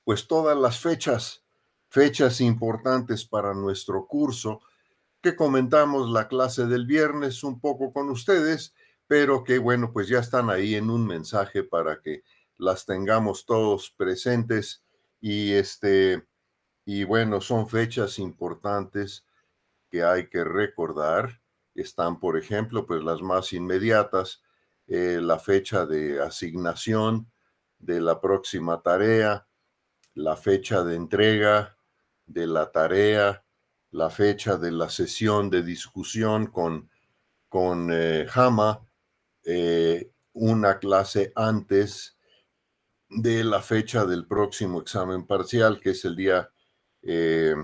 pues todas las fechas importantes para nuestro curso, que comentamos la clase del viernes un poco con ustedes, pero que bueno, pues ya están ahí en un mensaje para que las tengamos todos presentes y bueno, son fechas importantes que hay que recordar. Están, por ejemplo, pues las más inmediatas, la fecha de asignación de la próxima tarea, la fecha de entrega de la tarea, la fecha de la sesión de discusión con Hama, una clase antes de la fecha del próximo examen parcial, que es el día eh,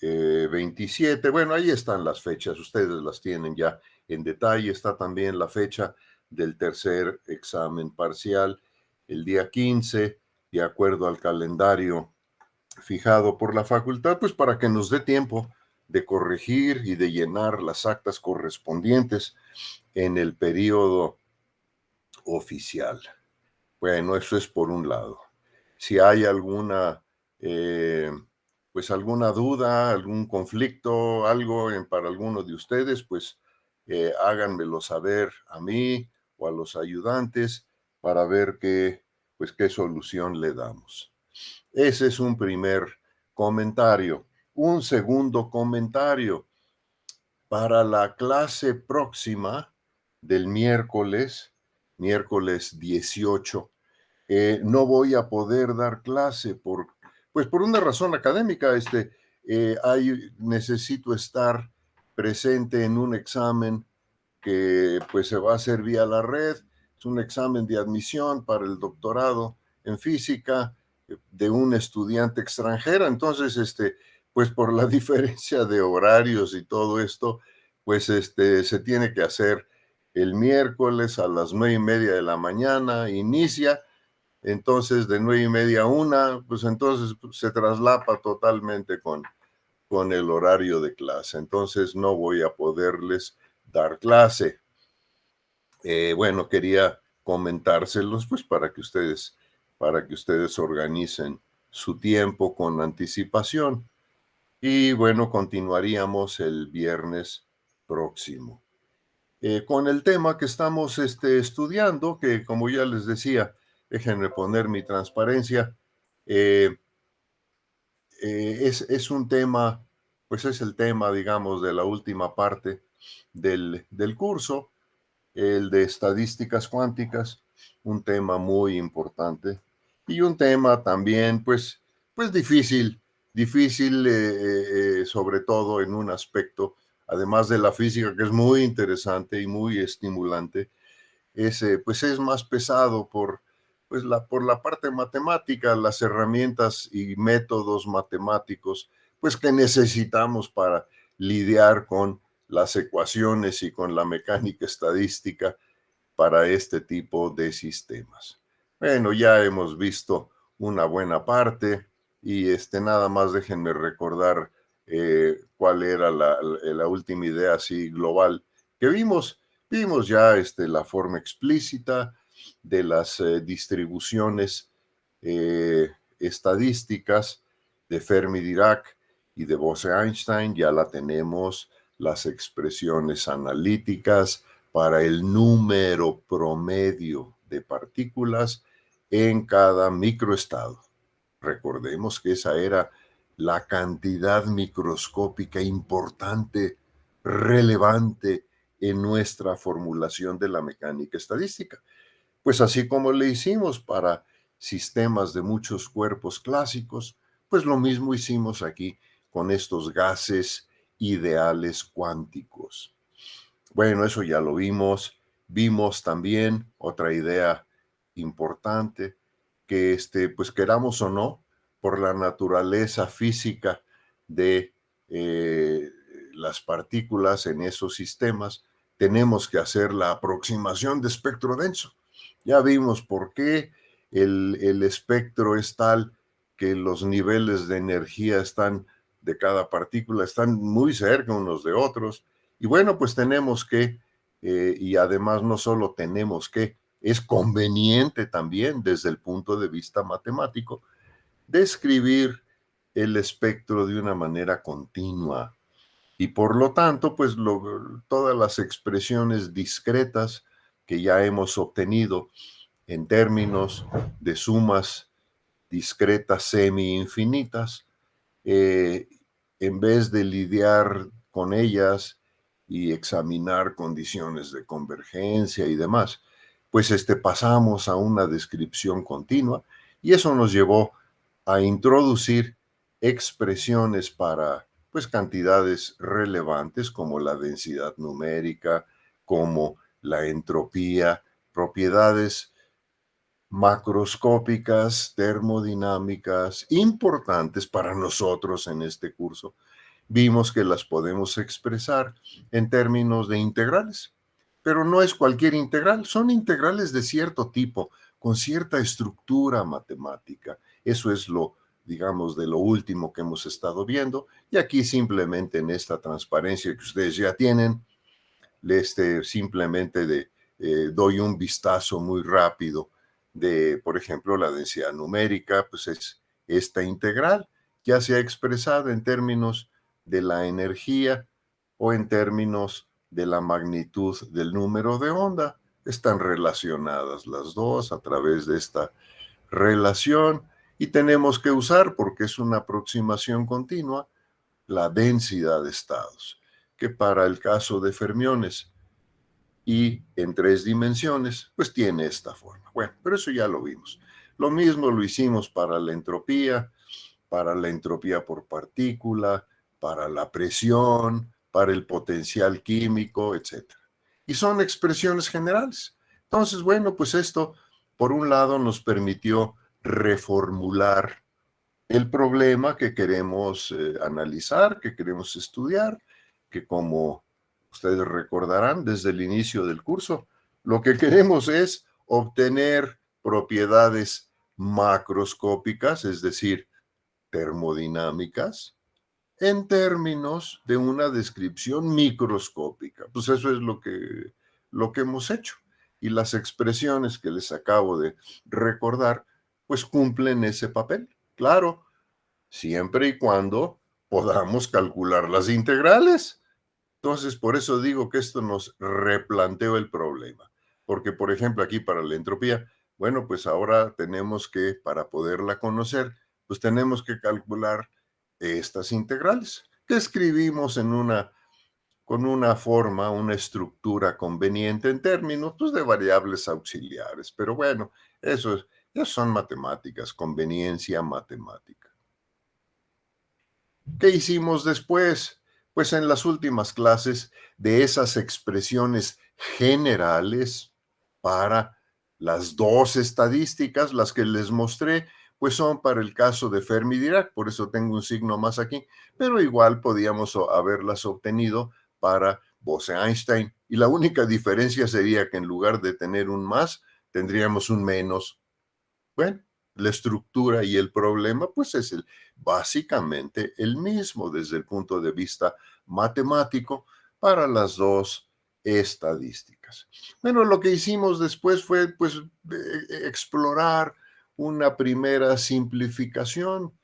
27. Bueno, ahí están las fechas, ustedes las tienen ya en detalle. Está también la fecha del tercer examen parcial, el día 15, de acuerdo al calendario fijado por la facultad, pues para que nos dé tiempo de corregir y de llenar las actas correspondientes en el periodo oficial. Bueno, eso es por un lado. Si hay eh, alguna duda, algún conflicto, algo para alguno de ustedes, pues háganmelo saber a mí o a los ayudantes para ver qué solución le damos. Ese es un primer comentario. Un segundo comentario. Para la clase próxima del miércoles 18, no voy a poder dar clase pues por una razón académica. Necesito estar presente en un examen que pues se va a hacer vía la red. Es un examen de admisión para el doctorado en física de un estudiante extranjero. Entonces, pues por la diferencia de horarios y todo esto, pues se tiene que hacer el miércoles a las 9:30 de la mañana, inicia. Entonces, de 9:30 a 1, pues entonces se traslapa totalmente con el horario de clase. Entonces, no voy a poderles dar clase. Bueno, quería comentárselos, pues para que ustedes organicen su tiempo con anticipación. Y bueno, continuaríamos el viernes próximo. Con el tema que estamos estudiando, que como ya les decía, déjenme poner mi transparencia. eh, es un tema, pues es el tema, digamos, de la última parte del curso, el de estadísticas cuánticas, un tema muy importante y un tema también, pues difícil, sobre todo en un aspecto, además de la física, que es muy interesante y muy estimulante. Pues es más pesado por la parte matemática, las herramientas y métodos matemáticos, pues que necesitamos para lidiar con las ecuaciones y con la mecánica estadística para este tipo de sistemas. Bueno, ya hemos visto una buena parte y nada más déjenme recordar cuál era la última idea así global que vimos. Vimos ya la forma explícita de las distribuciones estadísticas de Fermi-Dirac y de Bose-Einstein. Ya la tenemos, las expresiones analíticas para el número promedio de partículas en cada microestado. Recordemos que esa era la cantidad microscópica importante, relevante en nuestra formulación de la mecánica estadística. Pues así como le hicimos para sistemas de muchos cuerpos clásicos, pues lo mismo hicimos aquí con estos gases ideales cuánticos. Bueno, eso ya lo vimos. Vimos también otra idea importante, que pues queramos o no, por la naturaleza física de las partículas en esos sistemas, tenemos que hacer la aproximación de espectro denso. Ya vimos por qué el espectro es tal que los niveles de energía de cada partícula están muy cerca unos de otros. Y bueno, pues tenemos que, y además no solo tenemos que, es conveniente también desde el punto de vista matemático describir el espectro de una manera continua y por lo tanto, pues todas las expresiones discretas que ya hemos obtenido en términos de sumas discretas semi-infinitas, eh, en vez de lidiar con ellas y examinar condiciones de convergencia y demás, pues pasamos a una descripción continua y eso nos llevó a introducir expresiones para pues cantidades relevantes como la densidad numérica, como la entropía, propiedades macroscópicas, termodinámicas, importantes para nosotros en este curso. Vimos que las podemos expresar en términos de integrales, pero no es cualquier integral, son integrales de cierto tipo, con cierta estructura matemática. Eso es lo, digamos, de lo último que hemos estado viendo. Y aquí simplemente en esta transparencia que ustedes ya tienen, simplemente doy un vistazo muy rápido de, por ejemplo, la densidad numérica, pues es esta integral, ya sea expresada en términos de la energía o en términos de la magnitud del número de onda. Están relacionadas las dos a través de esta relación y tenemos que usar, porque es una aproximación continua, la densidad de estados, que para el caso de fermiones y en 3 dimensiones, pues tiene esta forma. Bueno, pero eso ya lo vimos. Lo mismo lo hicimos para la entropía por partícula, para la presión, para el potencial químico, etcétera. Y son expresiones generales. Entonces, bueno, pues esto, por un lado, nos permitió reformular el problema que queremos analizar, que queremos estudiar, que como ustedes recordarán desde el inicio del curso, lo que queremos es obtener propiedades macroscópicas, es decir, termodinámicas, en términos de una descripción microscópica. Pues eso es lo que hemos hecho. Y las expresiones que les acabo de recordar, pues cumplen ese papel. Claro, siempre y cuando podamos calcular las integrales. Entonces, por eso digo que esto nos replanteó el problema. Porque, por ejemplo, aquí para la entropía, bueno, pues ahora tenemos que, para poderla conocer, pues tenemos que calcular estas integrales que escribimos con una forma, una estructura conveniente en términos pues, de variables auxiliares. Pero bueno, eso son matemáticas, conveniencia matemática. ¿Qué hicimos después? Pues en las últimas clases de esas expresiones generales para las dos estadísticas, las que les mostré, pues son para el caso de Fermi-Dirac, por eso tengo un signo más aquí, pero igual podíamos haberlas obtenido para Bose-Einstein. Y la única diferencia sería que en lugar de tener un más, tendríamos un menos. Bueno, la estructura y el problema, pues es básicamente el mismo desde el punto de vista matemático para las dos estadísticas. Bueno, lo que hicimos después fue, pues, explorar una primera simplificación.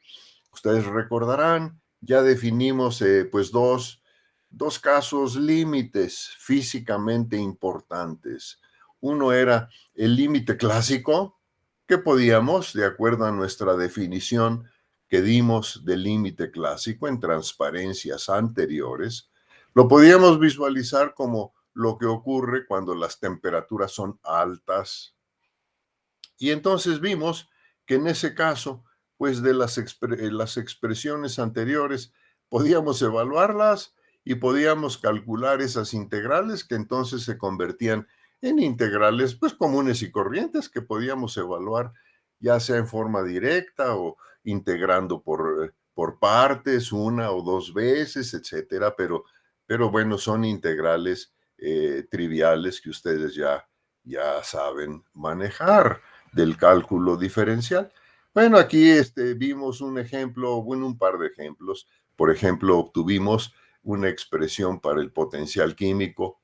Ustedes recordarán, ya definimos, pues, dos casos límites físicamente importantes. Uno era el límite clásico, que podíamos, de acuerdo a nuestra definición que dimos del límite clásico en transparencias anteriores, lo podíamos visualizar como lo que ocurre cuando las temperaturas son altas. Y entonces vimos que en ese caso, pues de las expresiones anteriores, podíamos evaluarlas y podíamos calcular esas integrales que entonces se convertían en integrales pues comunes y corrientes que podíamos evaluar ya sea en forma directa o integrando por partes una o dos veces, etcétera, pero bueno, son integrales triviales que ustedes ya saben manejar del cálculo diferencial. Bueno, aquí vimos un ejemplo, bueno, un par de ejemplos. Por ejemplo, obtuvimos una expresión para el potencial químico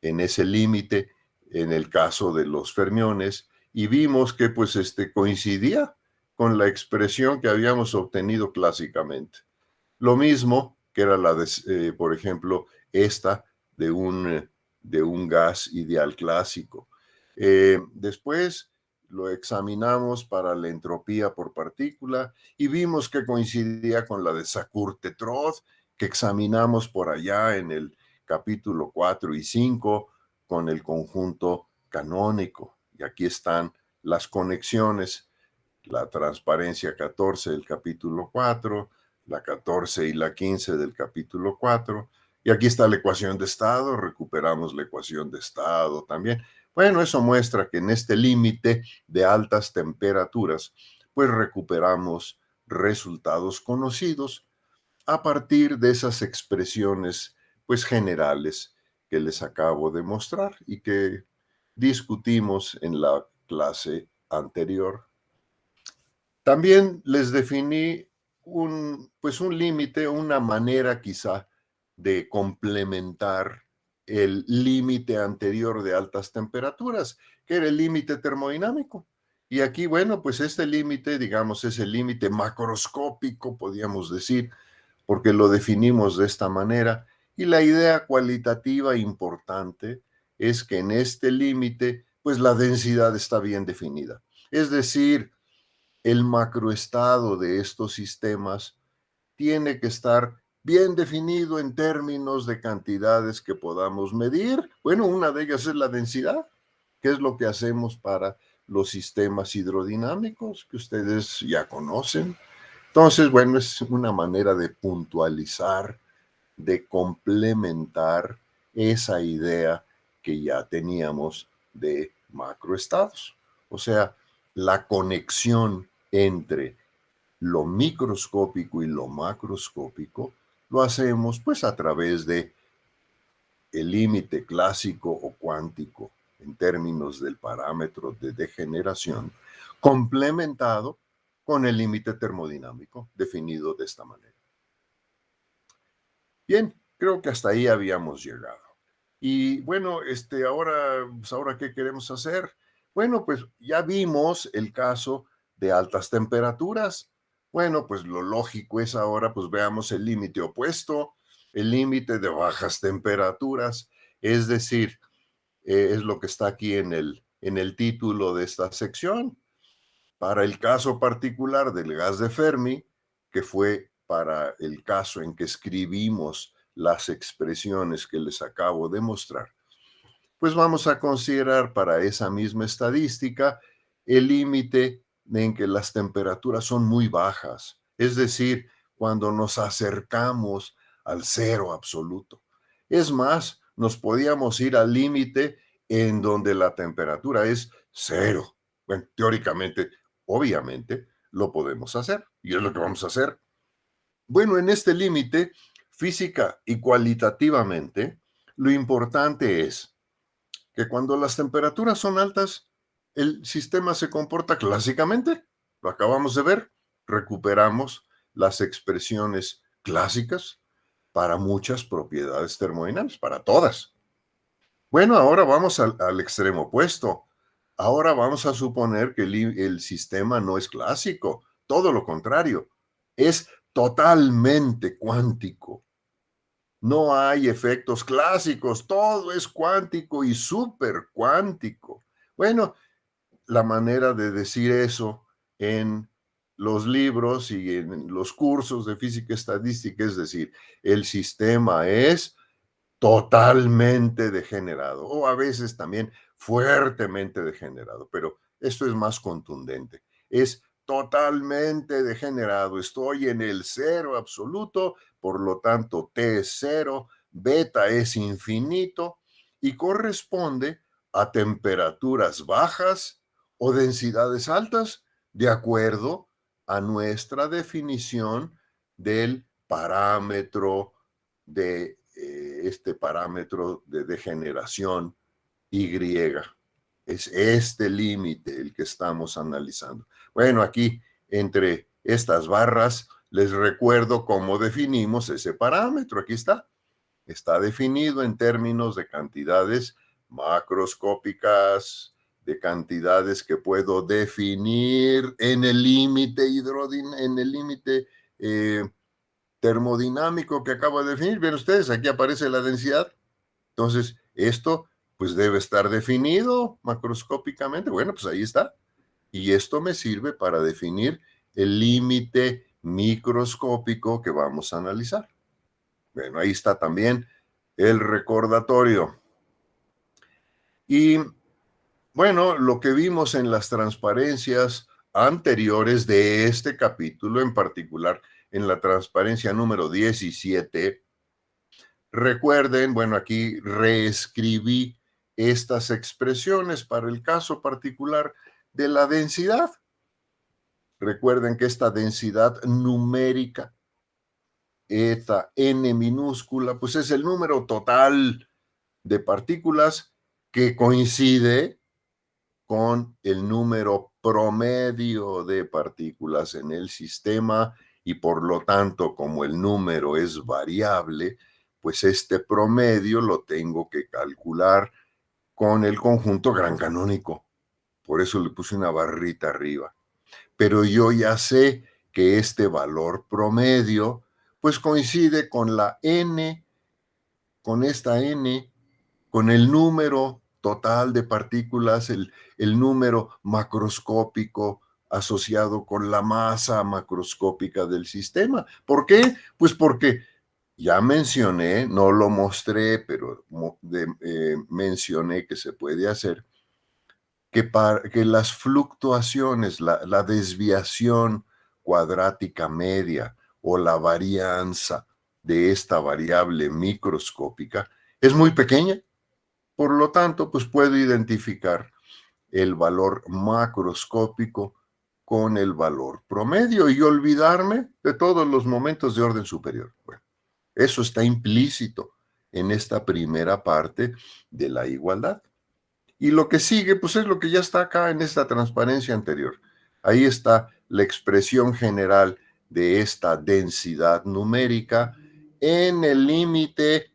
en ese límite en el caso de los fermiones, y vimos que pues coincidía con la expresión que habíamos obtenido clásicamente. Lo mismo que era la de, por ejemplo, esta de un gas ideal clásico. Después lo examinamos para la entropía por partícula y vimos que coincidía con la de Sackur-Tetrode, que examinamos por allá en el capítulo 4 y 5 con el conjunto canónico. Y aquí están las conexiones, la transparencia 14 del capítulo 4, la 14 y la 15 del capítulo 4, y aquí está la ecuación de estado, recuperamos la ecuación de estado también. Bueno, eso muestra que en este límite de altas temperaturas, pues recuperamos resultados conocidos a partir de esas expresiones, pues generales que les acabo de mostrar y que discutimos en la clase anterior. También les definí pues un límite, una manera quizá de complementar el límite anterior de altas temperaturas, que era el límite termodinámico. Y aquí, bueno, pues este límite, digamos, es el límite macroscópico, podríamos decir, porque lo definimos de esta manera. Y la idea cualitativa importante es que en este límite, pues la densidad está bien definida. Es decir, el macroestado de estos sistemas tiene que estar bien definido en términos de cantidades que podamos medir. Bueno, una de ellas es la densidad, que es lo que hacemos para los sistemas hidrodinámicos que ustedes ya conocen. Entonces, bueno, es una manera de puntualizar, de complementar esa idea que ya teníamos de macroestados. O sea, la conexión entre lo microscópico y lo macroscópico lo hacemos pues a través de el límite clásico o cuántico en términos del parámetro de degeneración, complementado con el límite termodinámico definido de esta manera. Bien, creo que hasta ahí habíamos llegado. Y bueno, ahora, ¿qué queremos hacer? Bueno, pues ya vimos el caso de altas temperaturas. Bueno, pues lo lógico es ahora, pues veamos el límite opuesto, el límite de bajas temperaturas. Es decir, es lo que está aquí en el título de esta sección. Para el caso particular del gas de Fermi, que fue para el caso en que escribimos las expresiones que les acabo de mostrar, pues vamos a considerar para esa misma estadística el límite en que las temperaturas son muy bajas, es decir, cuando nos acercamos al cero absoluto. Es más, nos podíamos ir al límite en donde la temperatura es cero. Bueno, teóricamente, obviamente, lo podemos hacer y es lo que vamos a hacer. Bueno, en este límite, física y cualitativamente, lo importante es que cuando las temperaturas son altas, el sistema se comporta clásicamente. Lo acabamos de ver. Recuperamos las expresiones clásicas para muchas propiedades termodinámicas, para todas. Bueno, ahora vamos al extremo opuesto. Ahora vamos a suponer que el sistema no es clásico, todo lo contrario, es totalmente cuántico. No hay efectos clásicos, todo es cuántico y súper cuántico. Bueno, la manera de decir eso en los libros y en los cursos de física estadística es decir, el sistema es totalmente degenerado o a veces también fuertemente degenerado, pero esto es más contundente. Es totalmente degenerado. Estoy en el cero absoluto, por lo tanto T es cero, beta es infinito y corresponde a temperaturas bajas o densidades altas de acuerdo a nuestra definición del parámetro de este parámetro de degeneración Y. Es este límite el que estamos analizando. Bueno, aquí entre estas barras les recuerdo cómo definimos ese parámetro. Aquí está. Está definido en términos de cantidades macroscópicas, de cantidades que puedo definir en el límite en el límite termodinámico que acabo de definir. Ven ustedes, aquí aparece la densidad. Entonces, esto pues debe estar definido macroscópicamente. Bueno, pues ahí está. Y esto me sirve para definir el límite microscópico que vamos a analizar. Bueno, ahí está también el recordatorio. Y bueno, lo que vimos en las transparencias anteriores de este capítulo, en particular en la transparencia número 17, recuerden, bueno, aquí reescribí estas expresiones para el caso particular de la densidad. Recuerden que esta densidad numérica, eta n minúscula, pues es el número total de partículas que coincide con el número promedio de partículas en el sistema y por lo tanto, como el número es variable, pues este promedio lo tengo que calcular con el conjunto gran canónico. Por eso le puse una barrita arriba. Pero yo ya sé que este valor promedio pues coincide con la n, con esta n, con el número total de partículas, el número macroscópico asociado con la masa macroscópica del sistema. ¿Por qué? Pues porque ya mencioné, no lo mostré, pero mencioné que se puede hacer, que las fluctuaciones, la desviación cuadrática media o la varianza de esta variable microscópica es muy pequeña. Por lo tanto, pues puedo identificar el valor macroscópico con el valor promedio y olvidarme de todos los momentos de orden superior. Bueno, eso está implícito en esta primera parte de la igualdad. Y lo que sigue, pues es lo que ya está acá en esta transparencia anterior. Ahí está la expresión general de esta densidad numérica en el límite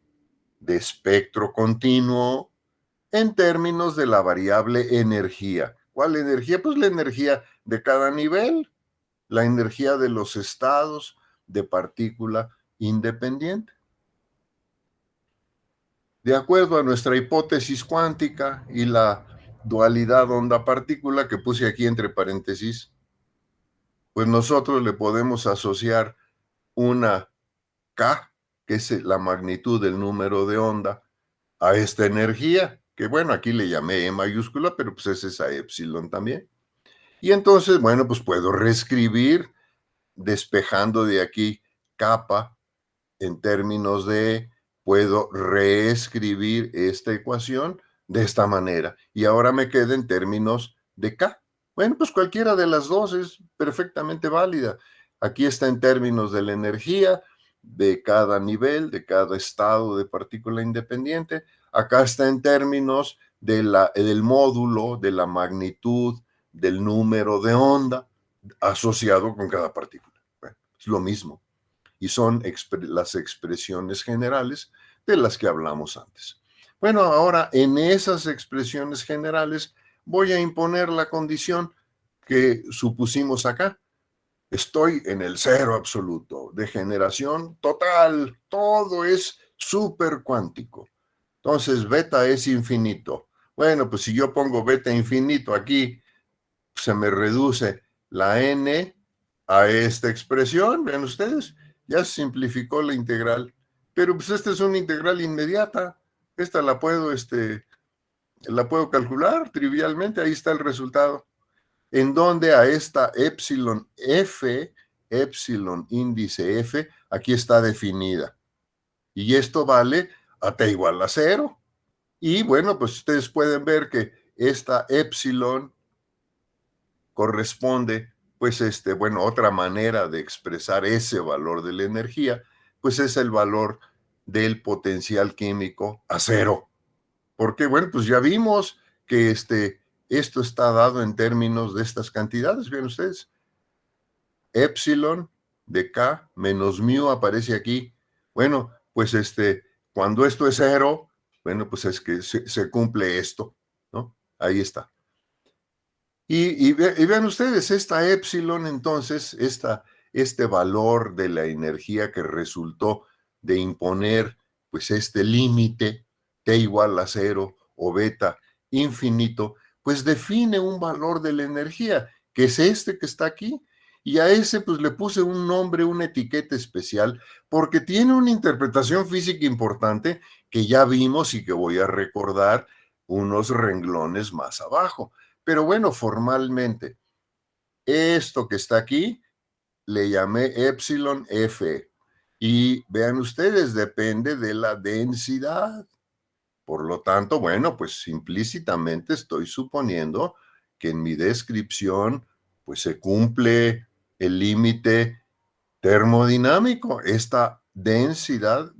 de espectro continuo en términos de la variable energía. ¿Cuál energía? Pues la energía de cada nivel, la energía de los estados de partícula independiente. De acuerdo a nuestra hipótesis cuántica y la dualidad onda-partícula que puse aquí entre paréntesis, pues nosotros le podemos asociar una K, que es la magnitud del número de onda, a esta energía, que bueno, aquí le llamé E mayúscula, pero pues es esa epsilon también. Y entonces, bueno, pues puedo reescribir despejando de aquí kappa en términos de, puedo reescribir esta ecuación de esta manera. Y ahora me queda en términos de K. Bueno, pues cualquiera de las dos es perfectamente válida. Aquí está en términos de la energía de cada nivel, de cada estado de partícula independiente. Acá está en términos del módulo, de la magnitud, del número de onda asociado con cada partícula. Bueno, es lo mismo y son las expresiones generales de las que hablamos antes. Bueno, ahora en esas expresiones generales voy a imponer la condición que supusimos acá. Estoy en el cero absoluto, de generación total, todo es súper cuántico. Entonces, beta es infinito. Bueno, pues si yo pongo beta infinito aquí, se me reduce la n a esta expresión, vean ustedes, ya se simplificó la integral, pero pues esta es una integral inmediata, esta la puedo calcular trivialmente, ahí está el resultado, en donde a esta epsilon f, epsilon índice f, aquí está definida, y esto vale a t igual a 0, y bueno, pues ustedes pueden ver que esta epsilon corresponde, pues, bueno, otra manera de expresar ese valor de la energía, pues es el valor del potencial químico a 0. Porque, bueno, pues ya vimos que esto está dado en términos de estas cantidades, vean ustedes. Epsilon de K menos mu aparece aquí. Bueno, pues cuando esto es 0, Bueno, pues es que se cumple esto, ¿no? Ahí está. Y vean ustedes, esta épsilon, entonces, este valor de la energía que resultó de imponer, pues, este límite, T igual a cero o beta infinito, pues define un valor de la energía, que es este que está aquí. Y a ese, pues, le puse un nombre, una etiqueta especial, porque tiene una interpretación física importante que ya vimos y que voy a recordar unos renglones más abajo. Pero bueno, formalmente, esto que está aquí le llamé epsilon F. Y vean ustedes, depende de la densidad. Por lo tanto, bueno, pues implícitamente estoy suponiendo que en mi descripción, pues se cumple el límite termodinámico. Esta densidad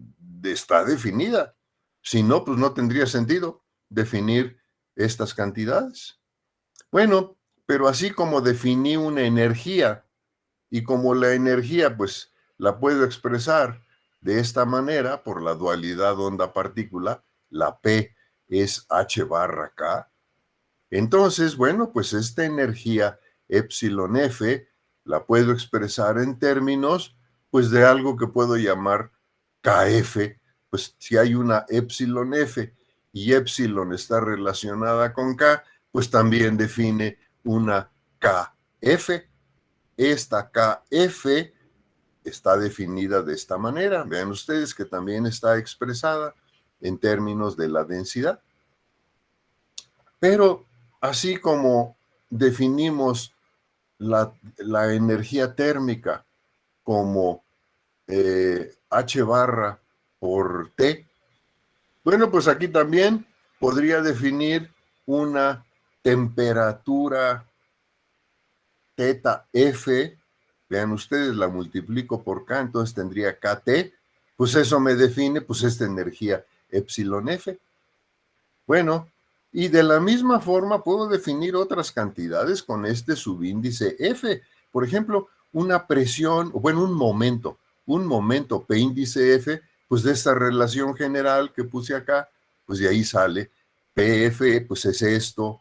está definida. Si no, pues no tendría sentido definir estas cantidades. Bueno, pero así como definí una energía y como la energía pues la puedo expresar de esta manera por la dualidad onda-partícula, la P es H barra K, entonces, bueno, pues esta energía epsilon F la puedo expresar en términos pues de algo que puedo llamar KF, pues si hay una epsilon F y epsilon está relacionada con K, pues también define una KF. Esta KF está definida de esta manera. Vean ustedes que también está expresada en términos de la densidad. Pero así como definimos la energía térmica como H barra por T, bueno, pues aquí también podría definir una temperatura teta F. Vean ustedes, la multiplico por K, entonces tendría KT. Pues eso me define pues esta energía epsilon F. Bueno, y de la misma forma puedo definir otras cantidades con este subíndice F. Por ejemplo, una presión, bueno, un momento P índice F, pues de esta relación general que puse acá, pues de ahí sale PF, pues es esto.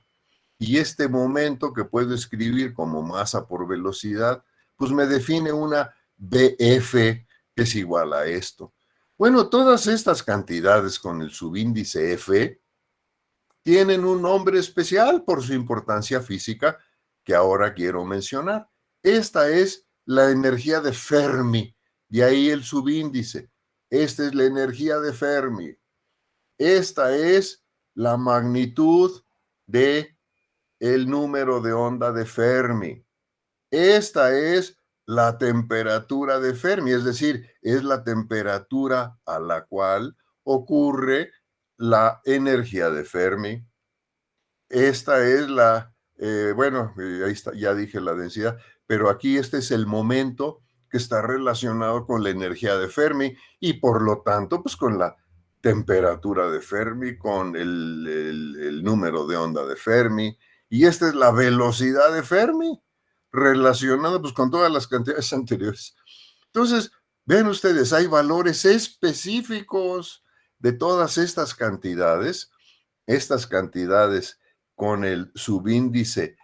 Y este momento que puedo escribir como masa por velocidad, pues me define una BF que es igual a esto. Bueno, todas estas cantidades con el subíndice F tienen un nombre especial por su importancia física que ahora quiero mencionar. Esta es la energía de Fermi, de ahí el subíndice. Esta es la energía de Fermi. Esta es la magnitud de el número de onda de Fermi. Esta es la temperatura de Fermi, es decir, es la temperatura a la cual ocurre la energía de Fermi. Esta es bueno, ahí está, ya dije la densidad, pero aquí este es el momento que está relacionado con la energía de Fermi y por lo tanto, pues con la temperatura de Fermi, con el número de onda de Fermi, y esta es la velocidad de Fermi, relacionada pues con todas las cantidades anteriores. Entonces, ven ustedes, hay valores específicos de todas estas cantidades con el subíndice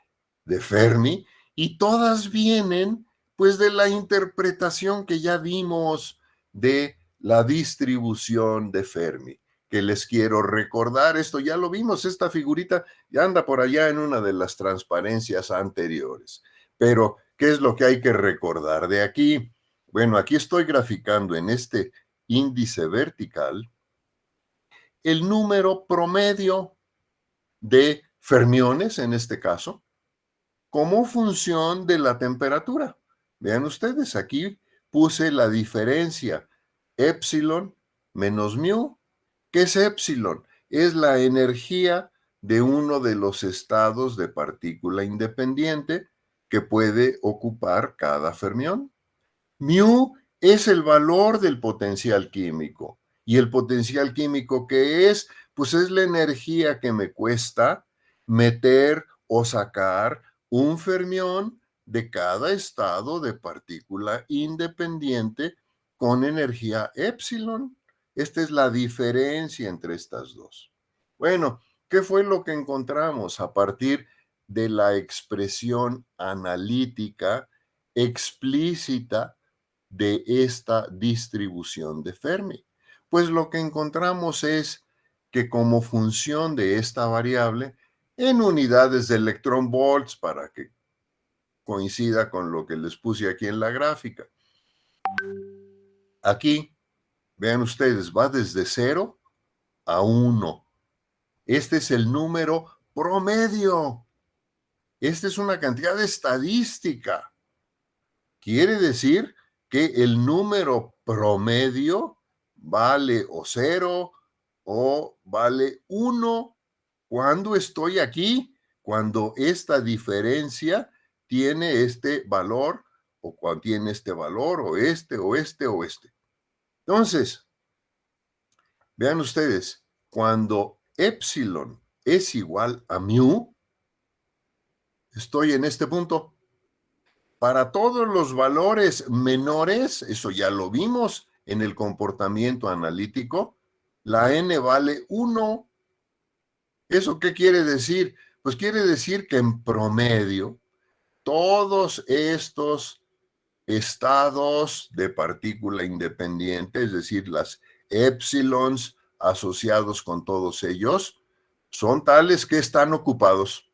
de Fermi, y todas vienen pues de la interpretación que ya vimos de la distribución de Fermi, que les quiero recordar, esto ya lo vimos, esta figurita ya anda por allá en una de las transparencias anteriores. Pero, ¿qué es lo que hay que recordar de aquí? Bueno, aquí estoy graficando en este índice vertical el número promedio de fermiones, en este caso, como función de la temperatura. Vean ustedes, aquí puse la diferencia epsilon menos mu. ¿Qué es epsilon? Es la energía de uno de los estados de partícula independiente que puede ocupar cada fermión. Mu es el valor del potencial químico. ¿Y el potencial químico qué es? Pues es la energía que me cuesta meter o sacar un fermión de cada estado de partícula independiente con energía epsilon. Esta es la diferencia entre estas dos. Bueno, ¿qué fue lo que encontramos a partir de la expresión analítica explícita de esta distribución de Fermi? Pues lo que encontramos es que como función de esta variable, en unidades de electron volts, para que coincida con lo que les puse aquí en la gráfica, aquí, vean ustedes, va desde 0 a 1. Este es el número promedio. Esta es una cantidad estadística. Quiere decir que el número promedio vale o 0 o vale 1 cuando estoy aquí, cuando esta diferencia tiene este valor o cuando tiene este valor o este o este o este. Entonces, vean ustedes, cuando epsilon es igual a mu, estoy en este punto. Para todos los valores menores, eso ya lo vimos en el comportamiento analítico, la n vale 1. ¿Eso qué quiere decir? Pues quiere decir que en promedio, todos estos estados de partícula independiente, es decir, las épsilons asociados con todos ellos, son tales que están ocupados.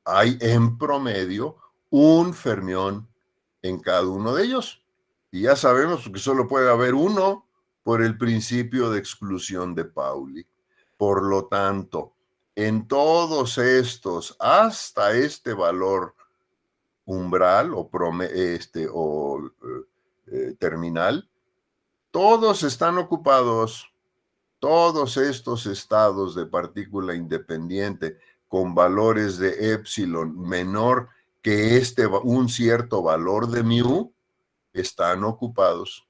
Hay en promedio un fermión en cada uno de ellos. Y ya sabemos que solo puede haber uno por el principio de exclusión de Pauli. Por lo tanto, en todos estos, hasta este valor umbral o terminal, todos están ocupados. Todos estos estados de partícula independiente con valores de épsilon menor que un cierto valor de mu están ocupados.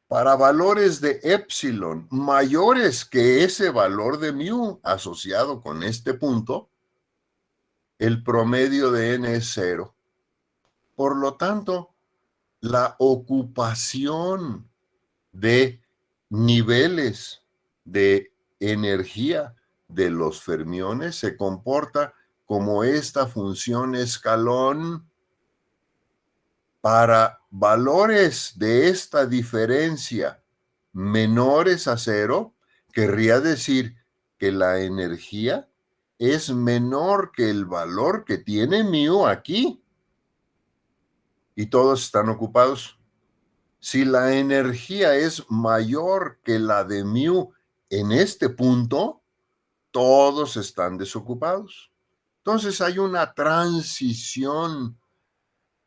Para valores de épsilon mayores que ese valor de mu asociado con este punto, el promedio de n es 0. Por lo tanto, la ocupación de niveles de energía de los fermiones se comporta como esta función escalón. Para valores de esta diferencia menores a 0, querría decir que la energía es menor que el valor que tiene mu aquí. Y todos están ocupados. Si la energía es mayor que la de mu en este punto, todos están desocupados. Entonces hay una transición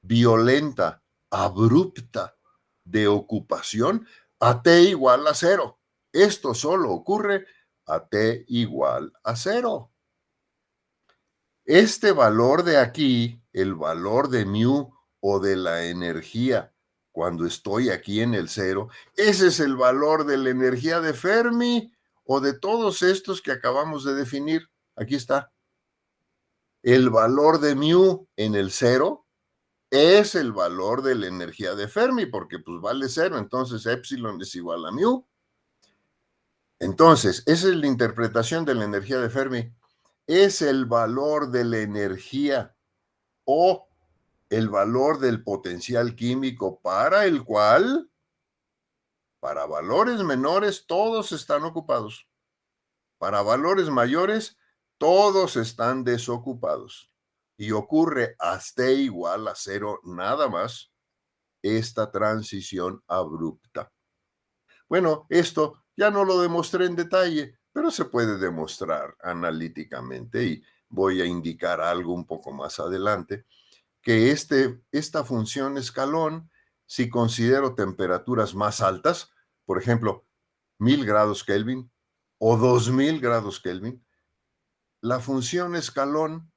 violenta, abrupta de ocupación a t igual a 0. Esto solo ocurre a t igual a 0. Este valor de aquí, el valor de mu o de la energía, cuando estoy aquí en el 0, ese es el valor de la energía de Fermi o de todos estos que acabamos de definir. Aquí está. El valor de mu en el 0 es el valor de la energía de Fermi, porque pues vale 0, entonces épsilon es igual a mu. Entonces, esa es la interpretación de la energía de Fermi. Es el valor de la energía o el valor del potencial químico para el cual, para valores menores, todos están ocupados. Para valores mayores, todos están desocupados. Y ocurre hasta igual a 0 nada más esta transición abrupta. Bueno, esto ya no lo demostré en detalle, pero se puede demostrar analíticamente y voy a indicar algo un poco más adelante, que esta función escalón, si considero temperaturas más altas, por ejemplo, 1000 grados Kelvin o 2000 grados Kelvin, la función escalón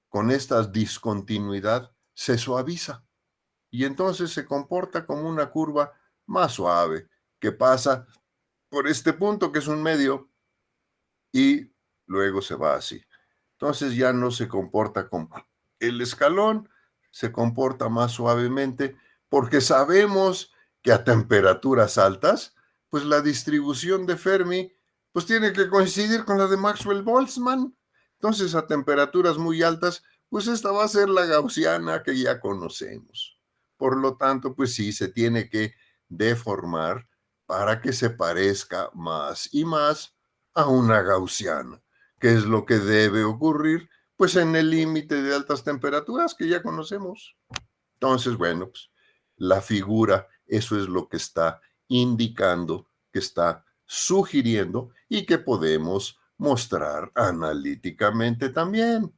con esta discontinuidad se suaviza y entonces se comporta como una curva más suave que pasa por este punto que es un medio y luego se va así. Entonces ya no se comporta como el escalón, se comporta más suavemente porque sabemos que a temperaturas altas, pues la distribución de Fermi, pues tiene que coincidir con la de Maxwell-Boltzmann. Entonces, a temperaturas muy altas, pues esta va a ser la gaussiana que ya conocemos. Por lo tanto, pues sí, se tiene que deformar para que se parezca más y más a una gaussiana. ¿Qué es lo que debe ocurrir? Pues en el límite de altas temperaturas que ya conocemos. Entonces, bueno, pues la figura, eso es lo que está indicando, que está sugiriendo y que podemos mostrar analíticamente también.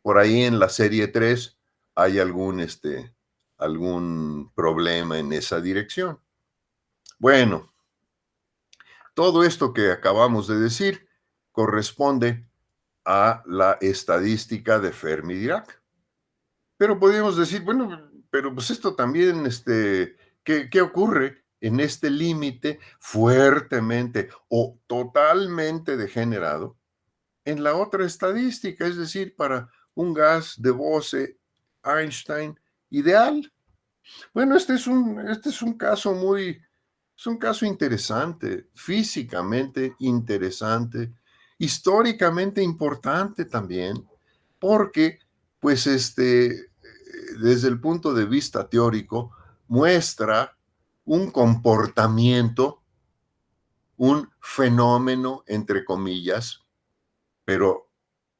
Por ahí en la serie 3 hay algún problema en esa dirección. Bueno, todo esto que acabamos de decir corresponde a la estadística de Fermi-Dirac. Pero podríamos decir, bueno, pero pues esto también, ¿qué ocurre en este límite fuertemente o totalmente degenerado en la otra estadística? Es decir, para un gas de Bose-Einstein ideal. Bueno, este es un caso es un caso interesante, físicamente interesante, históricamente importante también, porque, pues, desde el punto de vista teórico, muestra un comportamiento, un fenómeno, entre comillas, pero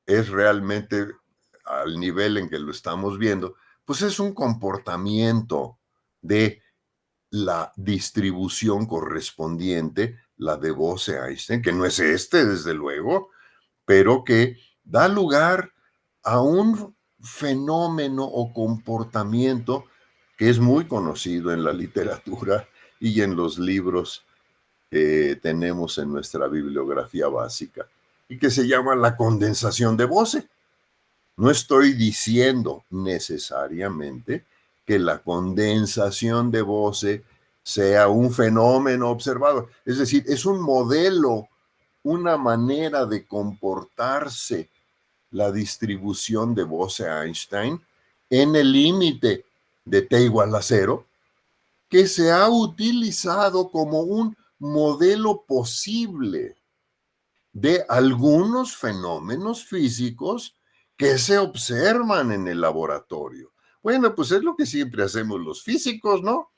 es realmente al nivel en que lo estamos viendo, pues es un comportamiento de la distribución correspondiente, la de Bose-Einstein, que no es desde luego, pero que da lugar a un fenómeno o comportamiento que es muy conocido en la literatura y en los libros que tenemos en nuestra bibliografía básica, y que se llama la condensación de Bose. No estoy diciendo necesariamente que la condensación de Bose sea un fenómeno observado. Es decir, es un modelo, una manera de comportarse la distribución de Bose-Einstein en el límite de T igual a cero, que se ha utilizado como un modelo posible de algunos fenómenos físicos que se observan en el laboratorio. Bueno, pues es lo que siempre hacemos los físicos, ¿no?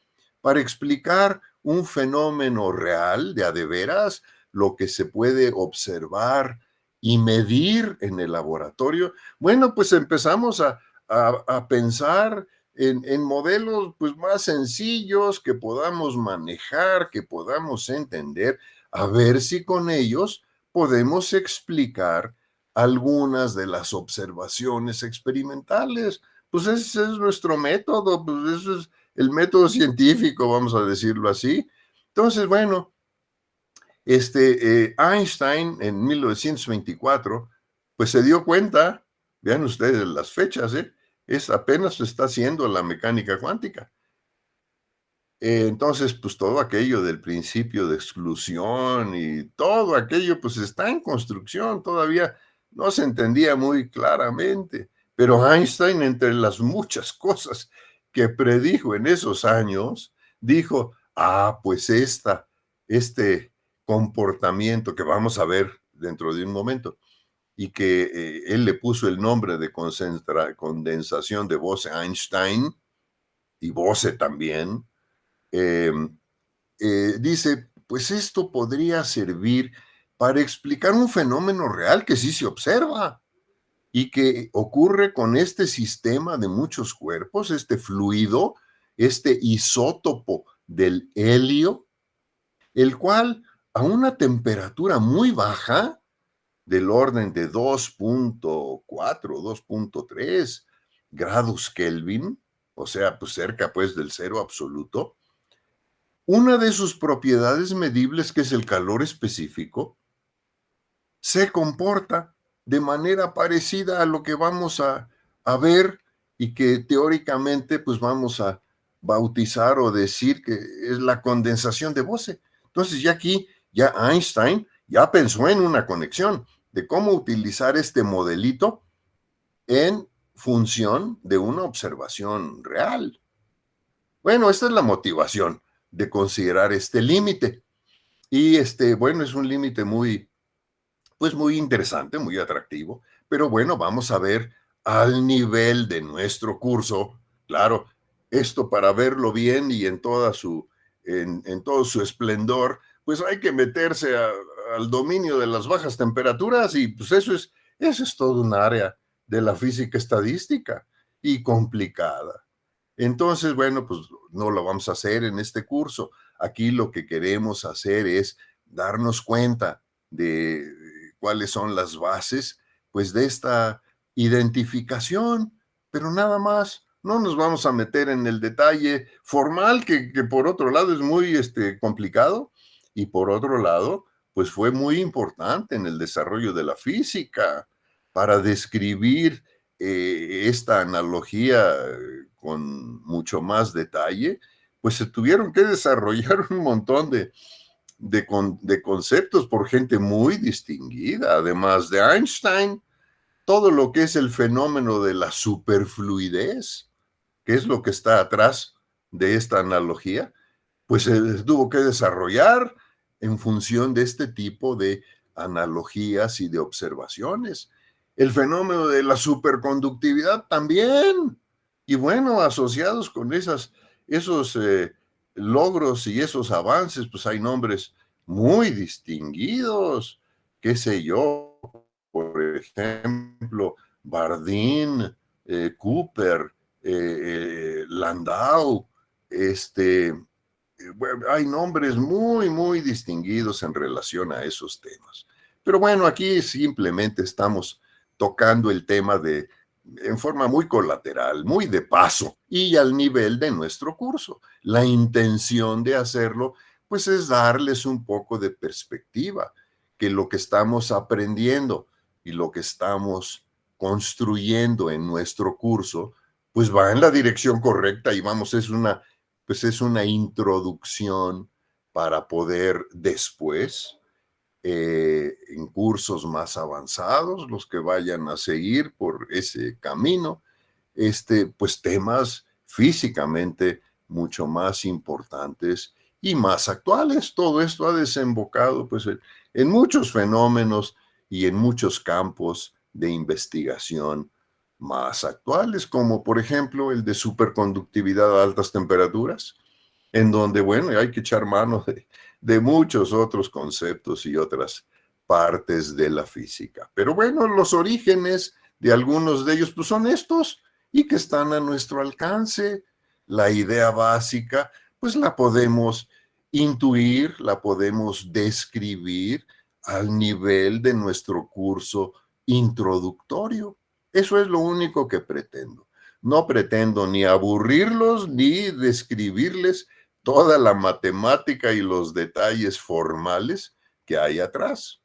Para explicar un fenómeno real de a de veras, lo que se puede observar y medir en el laboratorio. Bueno, pues empezamos a pensar en modelos pues, más sencillos que podamos manejar, que podamos entender, a ver si con ellos podemos explicar algunas de las observaciones experimentales. Pues ese es nuestro método, pues ese es el método científico, vamos a decirlo así. Entonces, bueno, Einstein en 1924, pues se dio cuenta, vean ustedes las fechas, es apenas se está haciendo la mecánica cuántica. Entonces, pues todo aquello del principio de exclusión y todo aquello, pues está en construcción, todavía no se entendía muy claramente, pero Einstein, entre las muchas cosas que predijo en esos años, dijo, pues este comportamiento que vamos a ver dentro de un momento, y que él le puso el nombre de condensación de Bose-Einstein, y Bose también, eh, dice, pues esto podría servir para explicar un fenómeno real que sí se observa y que ocurre con este sistema de muchos cuerpos, este fluido, este isótopo del helio, el cual a una temperatura muy baja, del orden de 2.4, 2.3 grados Kelvin, o sea, pues cerca pues del cero absoluto, una de sus propiedades medibles, que es el calor específico, se comporta de manera parecida a lo que vamos a ver y que teóricamente pues vamos a bautizar o decir que es la condensación de Bose. Entonces ya aquí, ya Einstein ya pensó en una conexión de cómo utilizar este modelito en función de una observación real. Bueno, esta es la motivación de considerar este límite. Y bueno, es un límite muy, pues muy interesante, muy atractivo, pero bueno, vamos a ver al nivel de nuestro curso, claro, esto para verlo bien y en en todo su esplendor, pues hay que meterse al dominio de las bajas temperaturas y pues eso es todo un área de la física estadística y complicada. Entonces, bueno, pues no lo vamos a hacer en este curso. Aquí lo que queremos hacer es darnos cuenta de cuáles son las bases, pues de esta identificación, pero nada más. No nos vamos a meter en el detalle formal, que por otro lado es muy complicado, y por otro lado, pues fue muy importante en el desarrollo de la física para describir esta analogía con mucho más detalle, pues se tuvieron que desarrollar un montón de conceptos por gente muy distinguida, además de Einstein, todo lo que es el fenómeno de la superfluidez, que es lo que está atrás de esta analogía, pues se tuvo que desarrollar en función de este tipo de analogías y de observaciones. El fenómeno de la superconductividad también. Y bueno, asociados con esos logros y esos avances, pues hay nombres muy distinguidos, qué sé yo, por ejemplo, Bardeen, Cooper, Landau, bueno, hay nombres muy, muy distinguidos en relación a esos temas. Pero bueno, aquí simplemente estamos tocando el tema en forma muy colateral, muy de paso y al nivel de nuestro curso. La intención de hacerlo, pues es darles un poco de perspectiva, que lo que estamos aprendiendo y lo que estamos construyendo en nuestro curso, pues va en la dirección correcta y vamos, pues es una introducción para poder después, en cursos más avanzados, los que vayan a seguir por ese camino, pues temas físicamente mucho más importantes y más actuales. Todo esto ha desembocado pues en muchos fenómenos y en muchos campos de investigación más actuales, como por ejemplo el de superconductividad a altas temperaturas, en donde, bueno, hay que echar mano de muchos otros conceptos y otras partes de la física. Pero bueno, los orígenes de algunos de ellos pues son estos y que están a nuestro alcance. La idea básica, pues la podemos intuir, la podemos describir al nivel de nuestro curso introductorio. Eso es lo único que pretendo. No pretendo ni aburrirlos ni describirles toda la matemática y los detalles formales que hay atrás.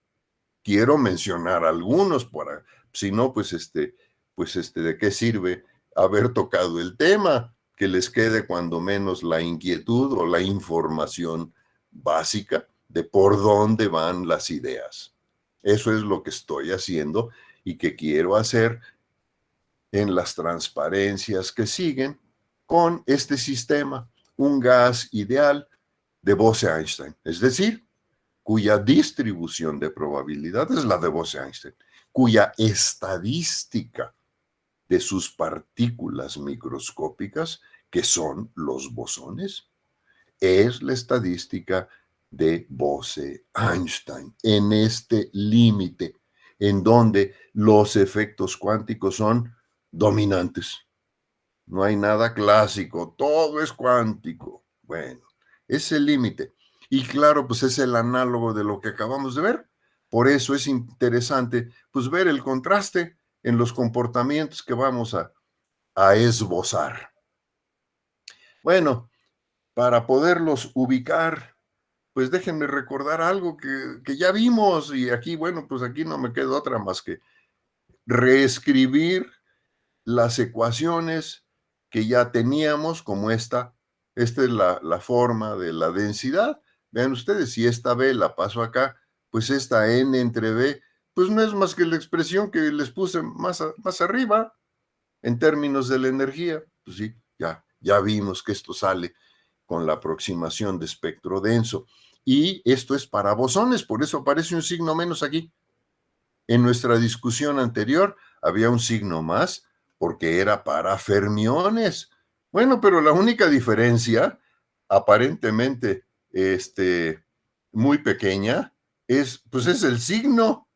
Quiero mencionar algunos para, si no, ¿de qué sirve haber tocado el tema? Que les quede cuando menos la inquietud o la información básica de por dónde van las ideas. Eso es lo que estoy haciendo y que quiero hacer en las transparencias que siguen con este sistema, un gas ideal de Bose-Einstein, es decir, cuya distribución de probabilidad es la de Bose-Einstein, cuya estadística de sus partículas microscópicas, que son los bosones, es la estadística de Bose-Einstein, en este límite, en donde los efectos cuánticos son dominantes. No hay nada clásico, todo es cuántico. Bueno, es el límite. Y claro, pues es el análogo de lo que acabamos de ver. Por eso es interesante, pues ver el contraste en los comportamientos que vamos a esbozar. Bueno, para poderlos ubicar, pues déjenme recordar algo que ya vimos y aquí, bueno, pues aquí no me queda otra más que reescribir las ecuaciones que ya teníamos, como esta es la forma de la densidad. Vean ustedes, si esta B la paso acá, pues esta N entre B, pues no es más que la expresión que les puse más arriba en términos de la energía. Pues sí, ya Ya vimos que esto sale con la aproximación de espectro denso. Y esto es para bosones, por eso aparece un signo menos aquí. En nuestra discusión anterior había un signo más porque era para fermiones. Bueno, pero la única diferencia, aparentemente muy pequeña, pues es el signo.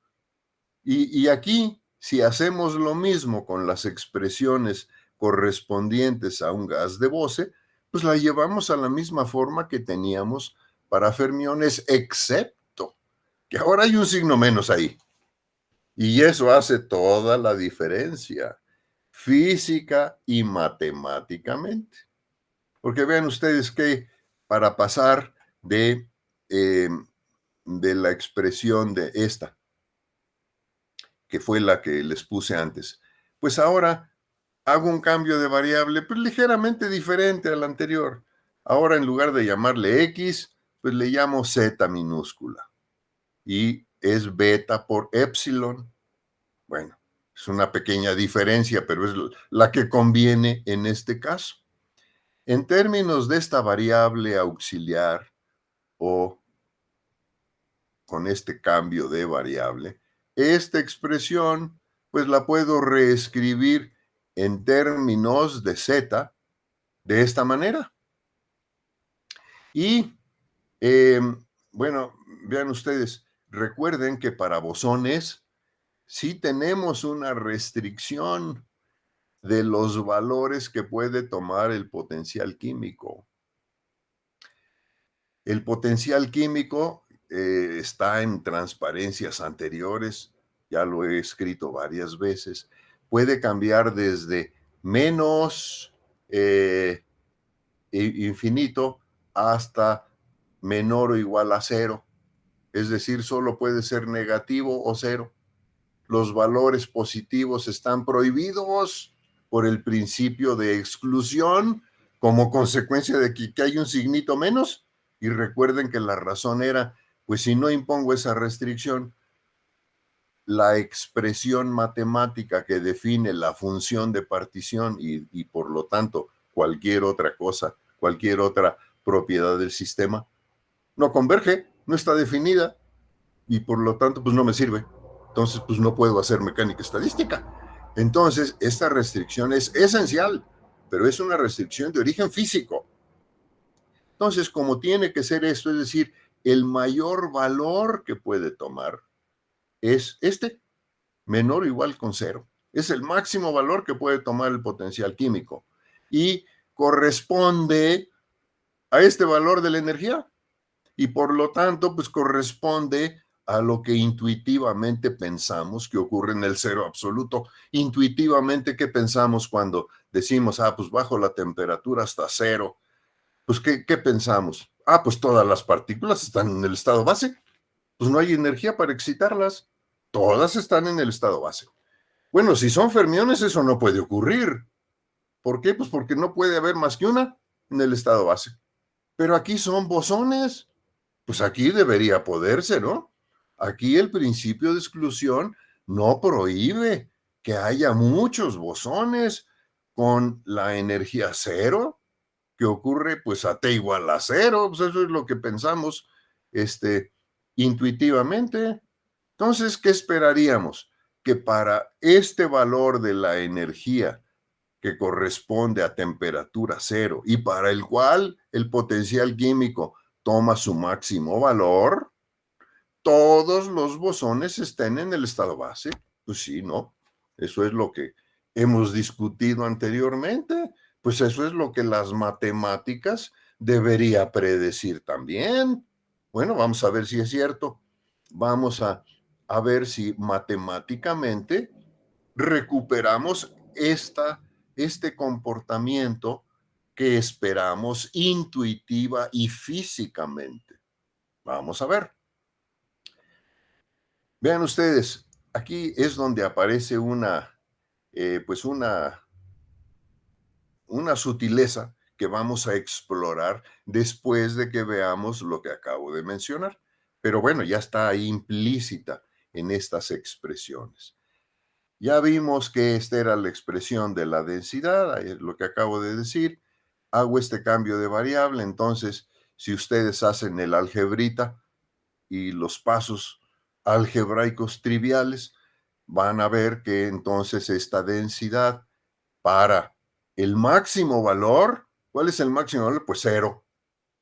Y aquí, si hacemos lo mismo con las expresiones correspondientes a un gas de Bose, pues la llevamos a la misma forma que teníamos para fermiones, excepto que ahora hay un signo menos ahí. Y eso hace toda la diferencia, física y matemáticamente. Porque vean ustedes que para pasar eh, de la expresión de esta, que fue la que les puse antes, pues ahora hago un cambio de variable pues ligeramente diferente al anterior. Ahora en lugar de llamarle X, pues le llamo Z minúscula. Y es beta por epsilon. Bueno, es una pequeña diferencia, pero es la que conviene en este caso. En términos de esta variable auxiliar o con este cambio de variable, esta expresión pues la puedo reescribir en términos de z de esta manera. Y bueno, vean ustedes, recuerden que para bosones sí tenemos una restricción de los valores que puede tomar el potencial químico. El potencial químico está en transparencias anteriores, ya lo he escrito varias veces, puede cambiar desde menos infinito hasta menor o igual a cero, es decir, solo puede ser negativo o cero. Los valores positivos están prohibidos por el principio de exclusión como consecuencia de que hay un signito menos. Y recuerden que la razón era, pues si no impongo esa restricción, la expresión matemática que define la función de partición y por lo tanto cualquier otra cosa, cualquier otra propiedad del sistema, no converge, no está definida y por lo tanto pues no me sirve. Entonces pues no puedo hacer mecánica estadística. Entonces esta restricción es esencial, pero es una restricción de origen físico. Entonces como tiene que ser esto, es decir, el mayor valor que puede tomar es este, menor o igual con cero. Es el máximo valor que puede tomar el potencial químico y corresponde a este valor de la energía. Y por lo tanto, pues corresponde a lo que intuitivamente pensamos que ocurre en el cero absoluto. Intuitivamente, ¿qué pensamos cuando decimos, pues bajo la temperatura hasta cero? Pues, ¿qué pensamos? Pues todas las partículas están en el estado base. Pues no hay energía para excitarlas. Todas están en el estado base. Bueno, si son fermiones, eso no puede ocurrir. ¿Por qué? Pues porque no puede haber más que una en el estado base. Pero aquí son bosones. Pues aquí debería poderse, ¿no? Aquí el principio de exclusión no prohíbe que haya muchos bosones con la energía cero, que ocurre pues a T igual a cero, pues eso es lo que pensamos intuitivamente. Entonces, ¿qué esperaríamos? Que para este valor de la energía que corresponde a temperatura cero y para el cual el potencial químico toma su máximo valor, todos los bosones estén en el estado base. Pues sí, ¿no? Eso es lo que hemos discutido anteriormente. Pues eso es lo que las matemáticas debería predecir también. Bueno, vamos a ver si es cierto. Vamos a ver si matemáticamente recuperamos este comportamiento que esperamos intuitiva y físicamente. Vamos a ver. Vean ustedes, aquí es donde aparece pues una sutileza que vamos a explorar después de que veamos lo que acabo de mencionar. Pero bueno, ya está ahí implícita en estas expresiones. Ya vimos que esta era la expresión de la densidad, es lo que acabo de decir. hago este cambio de variable. Entonces, si ustedes hacen el algebrita y los pasos algebraicos triviales, van a ver que entonces esta densidad para el máximo valor, ¿cuál es el máximo valor? Pues cero.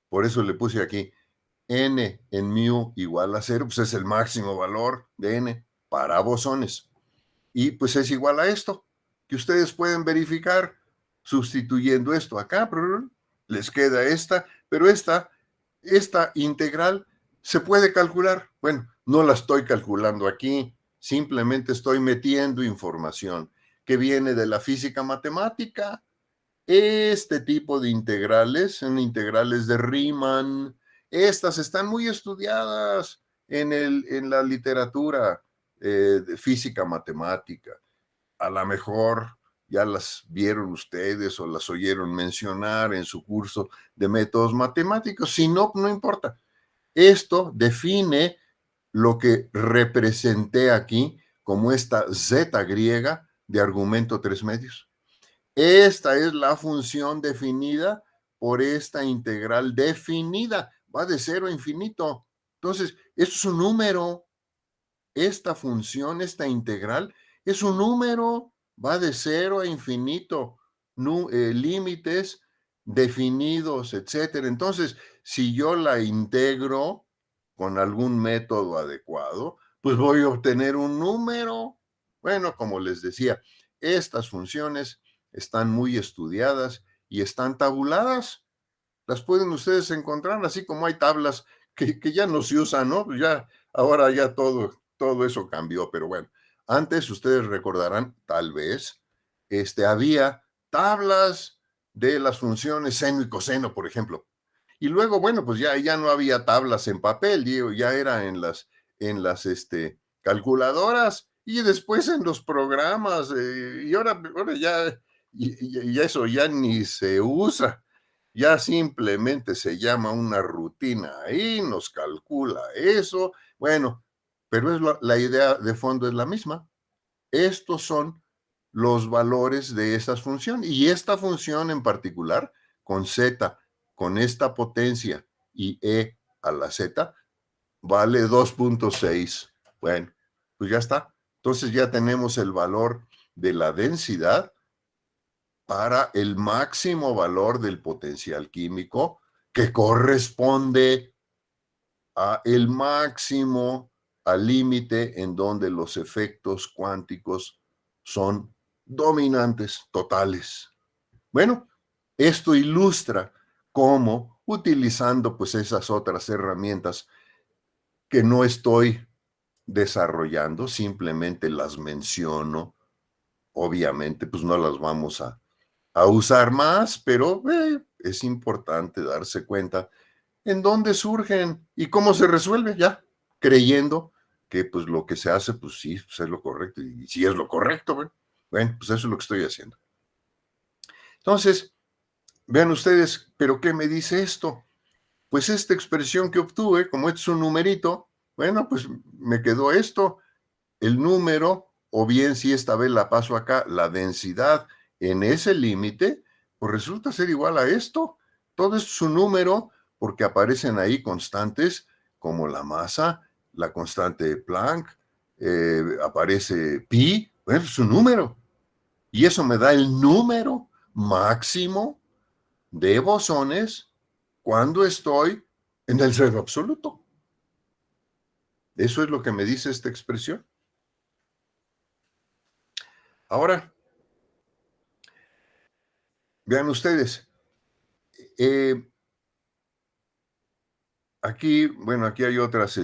Por eso le puse aquí n en mu igual a cero, pues es el máximo valor de n para bosones. Y pues es igual a esto, que ustedes pueden verificar sustituyendo esto acá, les queda esta, pero esta integral se puede calcular. Bueno, no la estoy calculando aquí, simplemente estoy metiendo información que viene de la física matemática. Este tipo de integrales son integrales de Riemann. Estas están muy estudiadas en la literatura de física matemática. A lo mejor ya las vieron ustedes o las oyeron mencionar en su curso de métodos matemáticos. Si no, no importa. Esto define lo que representé aquí como esta z griega de argumento 3 medios. Esta es la función definida por esta integral definida. Va de cero a infinito. Entonces, esto es un número. Esta función, esta integral, es un número. Va de cero a infinito. Límites definidos, etcétera. Entonces, si yo la integro con algún método adecuado, pues voy a obtener un número. Bueno, como les decía, estas funciones están muy estudiadas y están tabuladas. Las pueden ustedes encontrar, así como hay tablas que ya no se usan, ¿no? Ya, ahora ya todo eso cambió, pero bueno, antes ustedes recordarán, tal vez, había tablas de las funciones seno y coseno, por ejemplo. Y luego, bueno, pues ya no había tablas en papel, digo, ya era en las calculadoras y después en los programas, y ahora y eso ya ni se usa, ya simplemente se llama una rutina ahí, nos calcula eso, bueno, pero la idea de fondo es la misma. Estos son los valores de esas funciones y esta función en particular con z, con esta potencia y e a la z, vale 2.6. Bueno, pues ya está. Entonces ya tenemos el valor de la densidad para el máximo valor del potencial químico que corresponde a el máximo, al límite en donde los efectos cuánticos son dominantes totales. Bueno, esto ilustra cómo, utilizando pues esas otras herramientas que no estoy desarrollando, simplemente las menciono, obviamente pues no las vamos a usar más, pero es importante darse cuenta en dónde surgen y cómo se resuelve ya, creyendo que pues lo que se hace, pues sí, pues es lo correcto. Y si es lo correcto, bueno, pues eso es lo que estoy haciendo. Entonces, vean ustedes, ¿pero qué me dice esto? Pues esta expresión que obtuve, como es un numerito, bueno, pues me quedó esto, el número, o bien si esta vez la paso acá, la densidad en ese límite, pues resulta ser igual a esto. Todo esto es un número porque aparecen ahí constantes como la masa, la constante de Planck, aparece pi, bueno, es un número. Y eso me da el número máximo de bosones cuando estoy en el cero absoluto. Eso es lo que me dice esta expresión. Ahora, vean ustedes, eh, aquí, bueno, aquí hay otras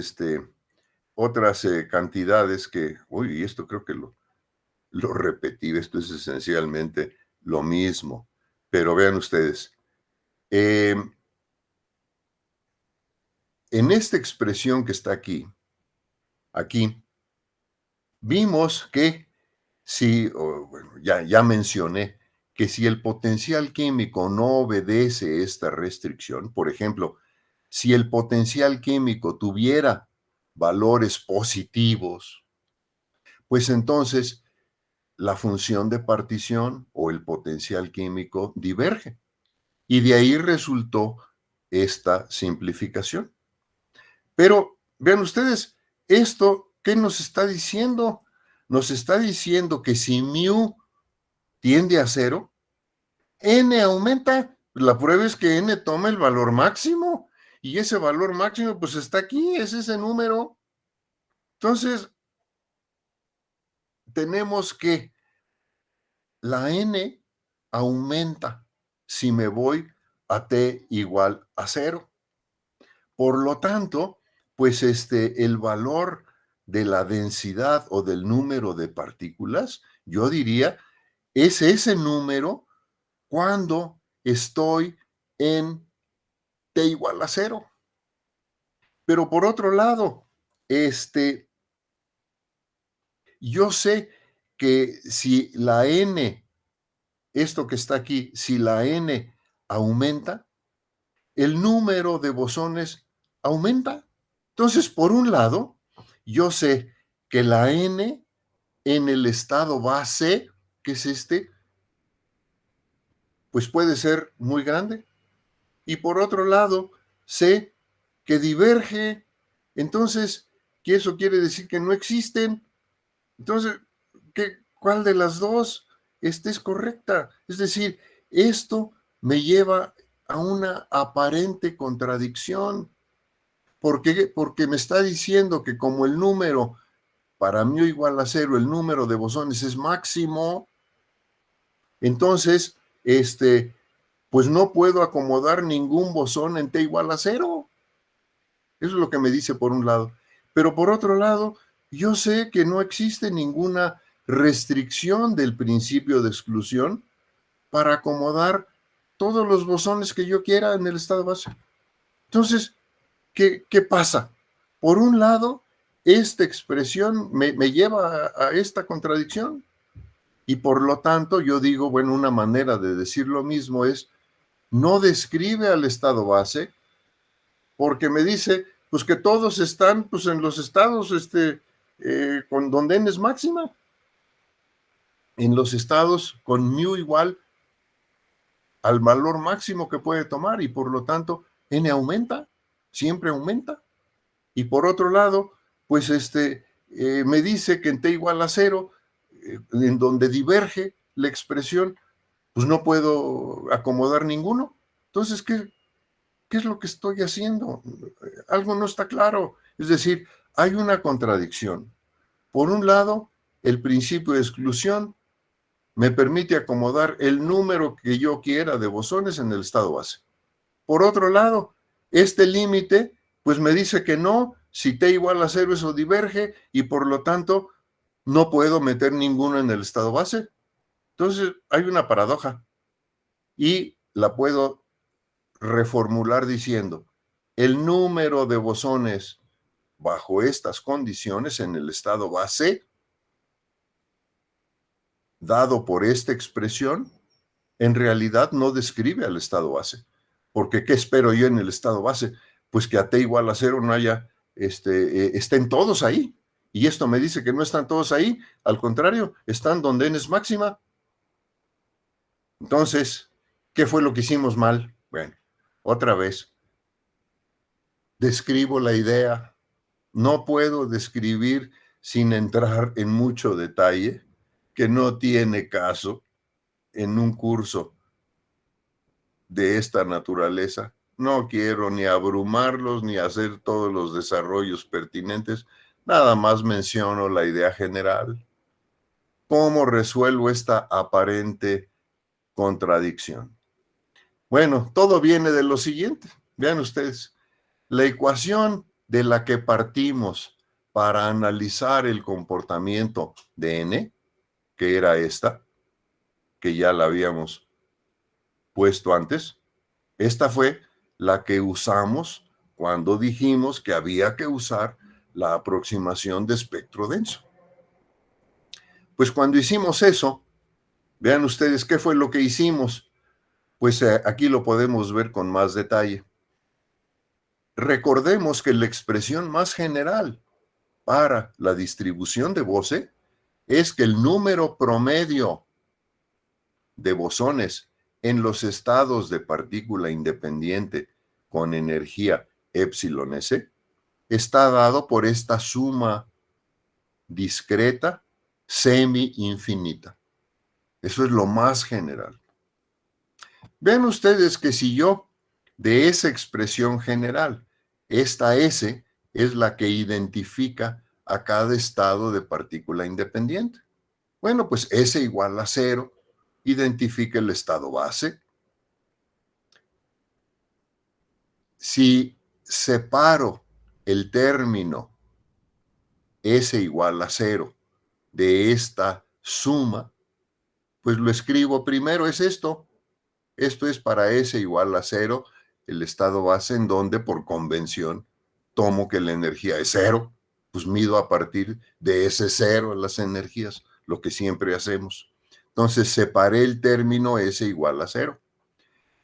cantidades que, uy, esto creo que lo repetí, esto es esencialmente lo mismo, pero vean ustedes, eh, en esta expresión que está aquí, vimos que si, bueno, ya mencioné que si el potencial químico no obedece esta restricción, por ejemplo, si el potencial químico tuviera valores positivos, pues entonces la función de partición o el potencial químico diverge. Y de ahí resultó esta simplificación. Pero vean ustedes, esto, ¿qué nos está diciendo? Nos está diciendo que si mu tiende a cero, n aumenta. La prueba es que n toma el valor máximo. Y ese valor máximo, pues está aquí, es ese número. Entonces, tenemos que la n aumenta si me voy a t igual a cero. Por lo tanto, pues el valor de la densidad o del número de partículas, yo diría, es ese número cuando estoy en t igual a cero. Pero por otro lado, yo sé que si la n, esto que está aquí, si la n aumenta, el número de bosones aumenta. Entonces, por un lado, yo sé que la n en el estado base, que es pues puede ser muy grande. Y por otro lado, sé que diverge. Entonces, que eso quiere decir que no existen. Entonces, ¿cuál de las dos es correcta? Es decir, esto me lleva a una aparente contradicción. ¿Por qué? Porque me está diciendo que como el número para mí igual a cero, el número de bosones es máximo, entonces, pues no puedo acomodar ningún bosón en T igual a cero. Eso es lo que me dice por un lado. Pero por otro lado, yo sé que no existe ninguna restricción del principio de exclusión para acomodar todos los bosones que yo quiera en el estado base. Entonces, ¿qué pasa? Por un lado, esta expresión me lleva a esta contradicción y por lo tanto yo digo, bueno, una manera de decir lo mismo es, no describe al estado base porque me dice, pues que todos están pues en los estados con donde n es máxima, en los estados con mu igual al valor máximo que puede tomar y por lo tanto n aumenta, siempre aumenta. Y por otro lado, pues me dice que en t igual a cero, en donde diverge la expresión, pues no puedo acomodar ninguno. Entonces, ¿qué es lo que estoy haciendo? Algo no está claro. Es decir, hay una contradicción. Por un lado, el principio de exclusión me permite acomodar el número que yo quiera de bosones en el estado base. Por otro lado, este límite, pues me dice que no, si t igual a cero eso diverge y por lo tanto no puedo meter ninguno en el estado base. Entonces hay una paradoja y la puedo reformular diciendo, el número de bosones bajo estas condiciones en el estado base, dado por esta expresión, en realidad no describe al estado base. Porque ¿qué espero yo en el estado base? Pues que a t igual a cero no haya, estén todos ahí. Y esto me dice que no están todos ahí, al contrario, están donde n es máxima. Entonces, ¿qué fue lo que hicimos mal? Bueno, otra vez, describo la idea. No puedo describir sin entrar en mucho detalle, que no tiene caso en un curso de esta naturaleza. No quiero ni abrumarlos ni hacer todos los desarrollos pertinentes. Nada más menciono la idea general. ¿Cómo resuelvo esta aparente contradicción? Bueno, todo viene de lo siguiente. Vean ustedes, la ecuación de la que partimos para analizar el comportamiento de n, que era esta, que ya la habíamos puesto antes, esta fue la que usamos cuando dijimos que había que usar la aproximación de espectro denso. Pues cuando hicimos eso, vean ustedes qué fue lo que hicimos. Pues aquí lo podemos ver con más detalle. Recordemos que la expresión más general para la distribución de Bose es que el número promedio de bosones en los estados de partícula independiente con energía epsilon s está dado por esta suma discreta semi-infinita. Eso es lo más general. Vean ustedes que si yo, de esa expresión general, esta S es la que identifica a cada estado de partícula independiente. Bueno, pues S igual a 0 identifica el estado base. Si separo el término S igual a 0 de esta suma, pues lo escribo primero, es esto. Esto es para S igual a 0, el estado base en donde por convención tomo que la energía es 0, pues mido a partir de ese 0 las energías, lo que siempre hacemos. Entonces separé el término S igual a 0.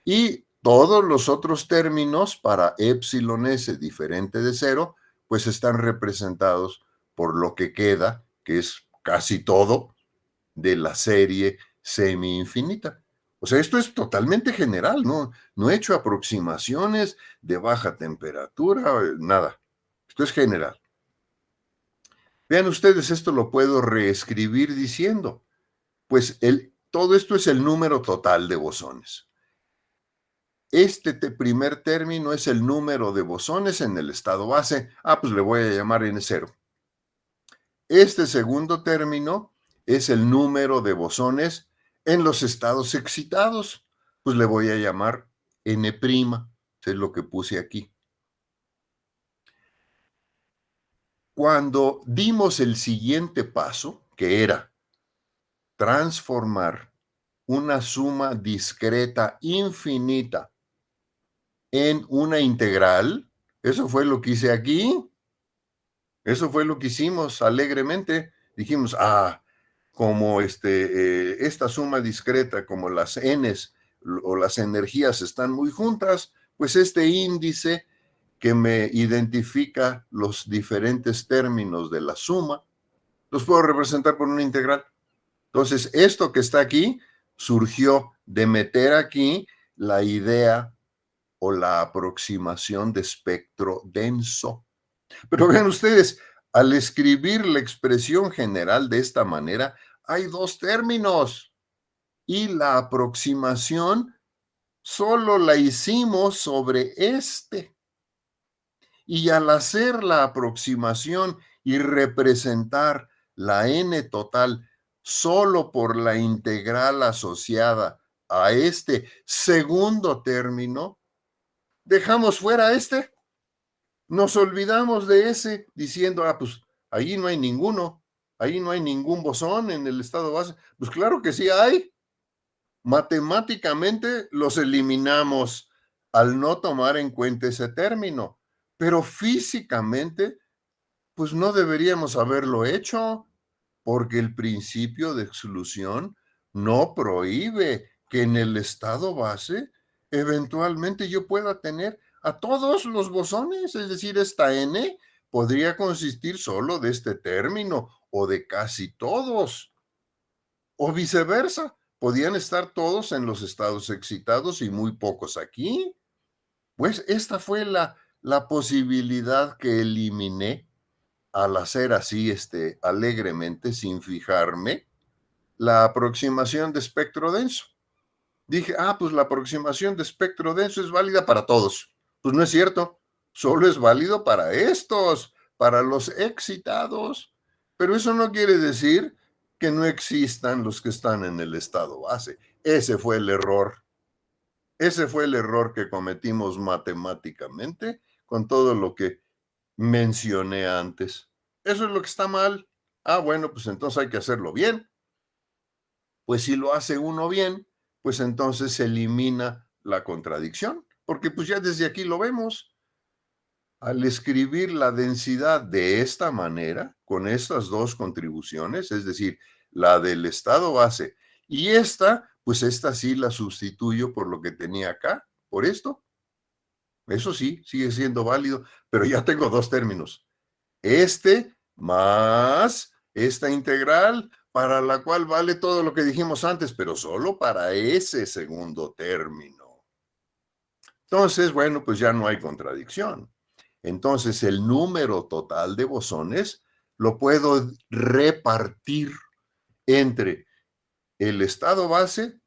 Y todos los otros términos para epsilon S diferente de 0, pues están representados por lo que queda, que es casi todo, de la serie semi-infinita. O sea, esto es totalmente general, ¿no? No he hecho aproximaciones de baja temperatura, nada. Esto es general. Vean ustedes, esto lo puedo reescribir diciendo, pues todo esto es el número total de bosones. Este primer término es el número de bosones en el estado base. Pues le voy a llamar N0. Este segundo término es el número de bosones en los estados excitados. Pues le voy a llamar N', es lo que puse aquí. Cuando dimos el siguiente paso, que era transformar una suma discreta infinita en una integral, eso fue lo que hice aquí. Eso fue lo que hicimos alegremente. Dijimos, como esta suma discreta, como las n's o las energías están muy juntas, pues este índice que me identifica los diferentes términos de la suma, los puedo representar por una integral. Entonces, esto que está aquí surgió de meter aquí la idea o la aproximación de espectro denso. Pero vean ustedes, al escribir la expresión general de esta manera, hay dos términos y la aproximación solo la hicimos sobre este. Y al hacer la aproximación y representar la n total solo por la integral asociada a este segundo término, dejamos fuera este. Nos olvidamos de ese diciendo, pues ahí no hay ninguno, ahí no hay ningún bosón en el estado base. Pues claro que sí hay. Matemáticamente los eliminamos al no tomar en cuenta ese término, pero físicamente, pues no deberíamos haberlo hecho, porque el principio de exclusión no prohíbe que en el estado base eventualmente yo pueda tener a todos los bosones, es decir, esta n podría consistir solo de este término o de casi todos, o viceversa, podían estar todos en los estados excitados y muy pocos aquí. Pues esta fue la posibilidad que eliminé al hacer así alegremente, sin fijarme, la aproximación de espectro denso. Dije, pues la aproximación de espectro denso es válida para todos. Pues no es cierto, solo es válido para estos, para los excitados. Pero eso no quiere decir que no existan los que están en el estado base. Ese fue el error. Ese fue el error que cometimos matemáticamente con todo lo que mencioné antes. Eso es lo que está mal. Bueno, pues entonces hay que hacerlo bien. Pues si lo hace uno bien, pues entonces se elimina la contradicción, porque pues ya desde aquí lo vemos. Al escribir la densidad de esta manera, con estas dos contribuciones, es decir, la del estado base y pues esta sí la sustituyo por lo que tenía acá, por esto. Eso sí, sigue siendo válido, pero ya tengo dos términos. Más esta integral para la cual vale todo lo que dijimos antes, pero solo para ese segundo término. Entonces, bueno, pues ya no hay contradicción. Entonces, el número total de bosones lo puedo repartir entre el estado base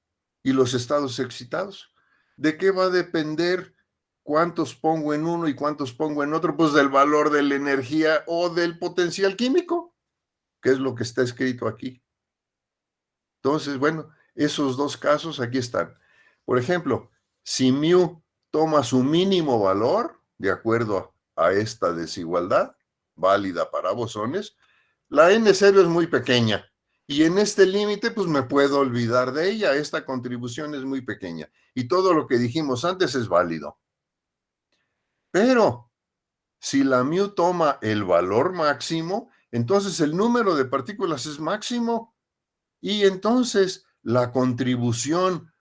y los estados excitados. ¿De qué va a depender cuántos pongo en uno y cuántos pongo en otro? Pues del valor de la energía o del potencial químico, que es lo que está escrito aquí. Entonces, bueno, esos dos casos aquí están. Por ejemplo, si mu toma su mínimo valor, de acuerdo a esta desigualdad, válida para bosones, la n0 es muy pequeña. Y en este límite, pues me puedo olvidar de ella. Esta contribución es muy pequeña. Y todo lo que dijimos antes es válido. Pero si la mu toma el valor máximo, entonces el número de partículas es máximo. Y entonces la contribución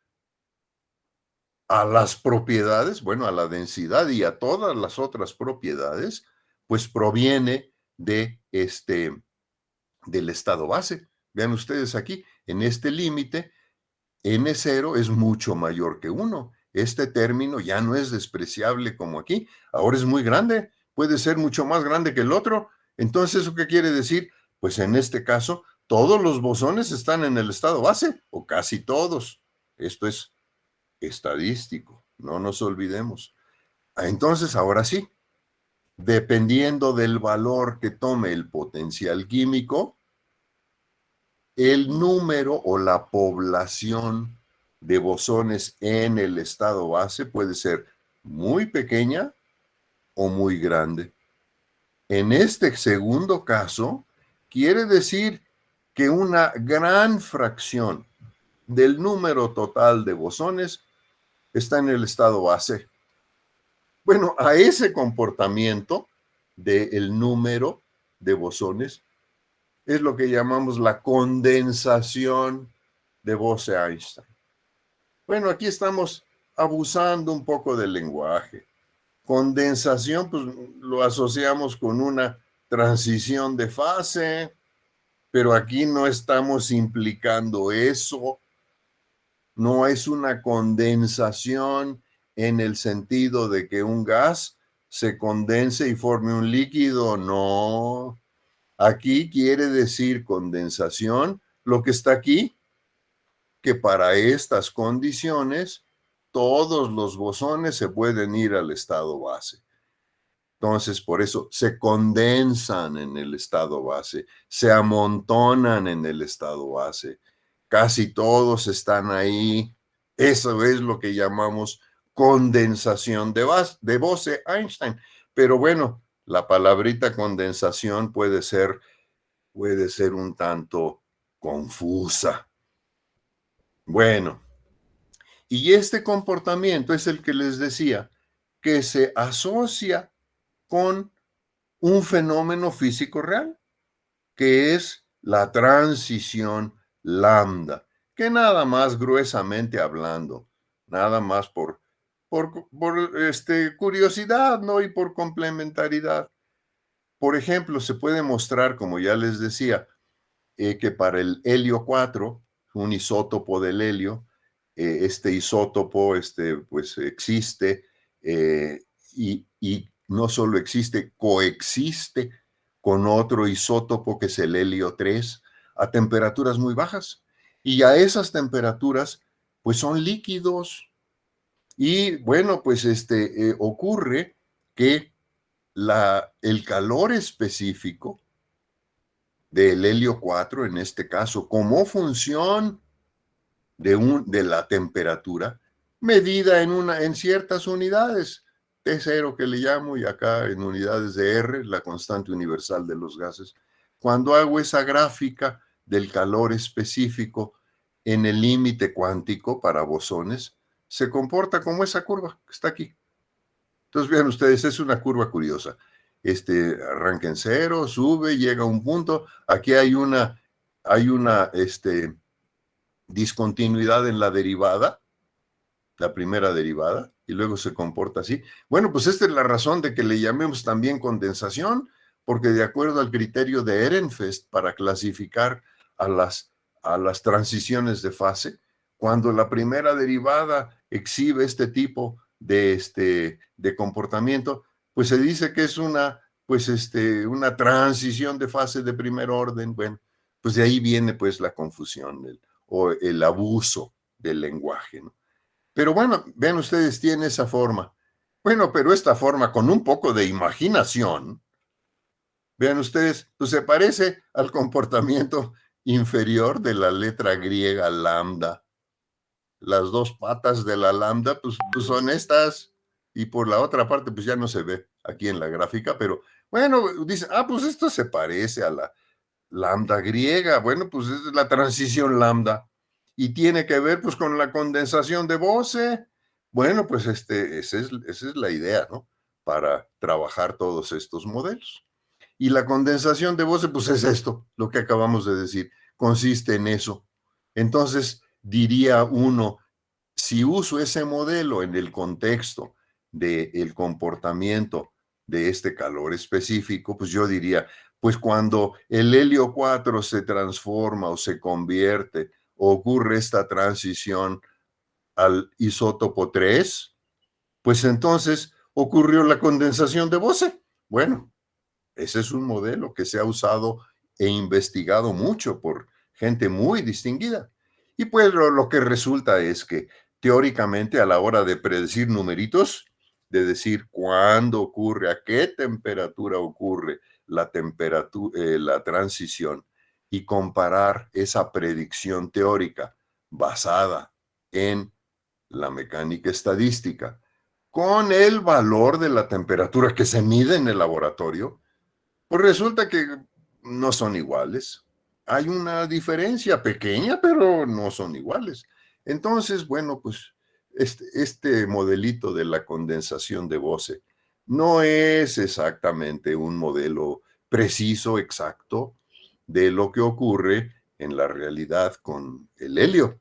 a las propiedades, bueno, a la densidad y a todas las otras propiedades, pues proviene de del estado base. Vean ustedes aquí, en este límite, n0 es mucho mayor que 1. Este término ya no es despreciable como aquí, ahora es muy grande, puede ser mucho más grande que el otro. Entonces, ¿eso qué quiere decir? Pues en este caso, todos los bosones están en el estado base, o casi todos. Esto es estadístico, no nos olvidemos. Entonces, ahora sí, dependiendo del valor que tome el potencial químico, el número o la población de bosones en el estado base puede ser muy pequeña o muy grande. En este segundo caso, quiere decir que una gran fracción del número total de bosones está en el estado base. Bueno, a ese comportamiento del número de bosones es lo que llamamos la condensación de Bose-Einstein. Bueno, aquí estamos abusando un poco del lenguaje. Condensación, pues lo asociamos con una transición de fase, pero aquí no estamos implicando eso. No es una condensación en el sentido de que un gas se condense y forme un líquido, no. Aquí quiere decir condensación, lo que está aquí, que para estas condiciones todos los bosones se pueden ir al estado base. Entonces, por eso se condensan en el estado base, se amontonan en el estado base. Casi todos están ahí. Eso es lo que llamamos condensación de Bose-Einstein. Pero bueno, la palabrita condensación puede ser un tanto confusa. Bueno, y este comportamiento es el que les decía, que se asocia con un fenómeno físico real, que es la transición lambda, que nada más gruesamente hablando, nada más por curiosidad, ¿no? Y por complementariedad. Por ejemplo, se puede mostrar, como ya les decía, que para el helio 4, un isótopo del helio, este isótopo pues existe y no solo existe, coexiste con otro isótopo que es el helio 3 a temperaturas muy bajas. Y a esas temperaturas, pues son líquidos. Y bueno, pues ocurre que el calor específico del helio 4, en este caso, como función de la temperatura, medida en ciertas unidades, T0 que le llamo, y acá en unidades de R, la constante universal de los gases. Cuando hago esa gráfica del calor específico en el límite cuántico para bosones, se comporta como esa curva que está aquí. Entonces, vean ustedes, es una curva curiosa. Arranca en cero, sube, llega a un punto. Aquí hay una discontinuidad en la derivada, la primera derivada, y luego se comporta así. Bueno, pues esta es la razón de que le llamemos también condensación, porque de acuerdo al criterio de Ehrenfest para clasificar a las transiciones de fase, cuando la primera derivada exhibe este tipo de comportamiento, pues se dice que es una transición de fase de primer orden. Bueno, pues de ahí viene pues la confusión o el abuso del lenguaje, ¿no? Pero bueno, vean ustedes, tiene esa forma. Bueno, pero esta forma con un poco de imaginación, vean ustedes, pues se parece al comportamiento inferior de la letra griega lambda. Las dos patas de la lambda, pues son estas, y por la otra parte, pues ya no se ve aquí en la gráfica, pero bueno, dice, pues esto se parece a la lambda griega. Bueno, pues es la transición lambda y tiene que ver pues con la condensación de Bose. Bueno, pues esa es la idea, ¿no? Para trabajar todos estos modelos. Y la condensación de Bose, pues es esto, lo que acabamos de decir, consiste en eso. Entonces, diría uno, si uso ese modelo en el contexto del comportamiento de este calor específico, pues yo diría, pues cuando el helio 4 se transforma o se convierte, o ocurre esta transición al isótopo 3, pues entonces ocurrió la condensación de Bose. Bueno, ese es un modelo que se ha usado e investigado mucho por gente muy distinguida. Y pues lo que resulta es que teóricamente a la hora de predecir numeritos, de decir cuándo ocurre, a qué temperatura ocurre la transición y comparar esa predicción teórica basada en la mecánica estadística con el valor de la temperatura que se mide en el laboratorio, pues resulta que no son iguales. Hay una diferencia pequeña, pero no son iguales. Entonces, bueno, pues este modelito de la condensación de Bose no es exactamente un modelo preciso, exacto, de lo que ocurre en la realidad con el helio.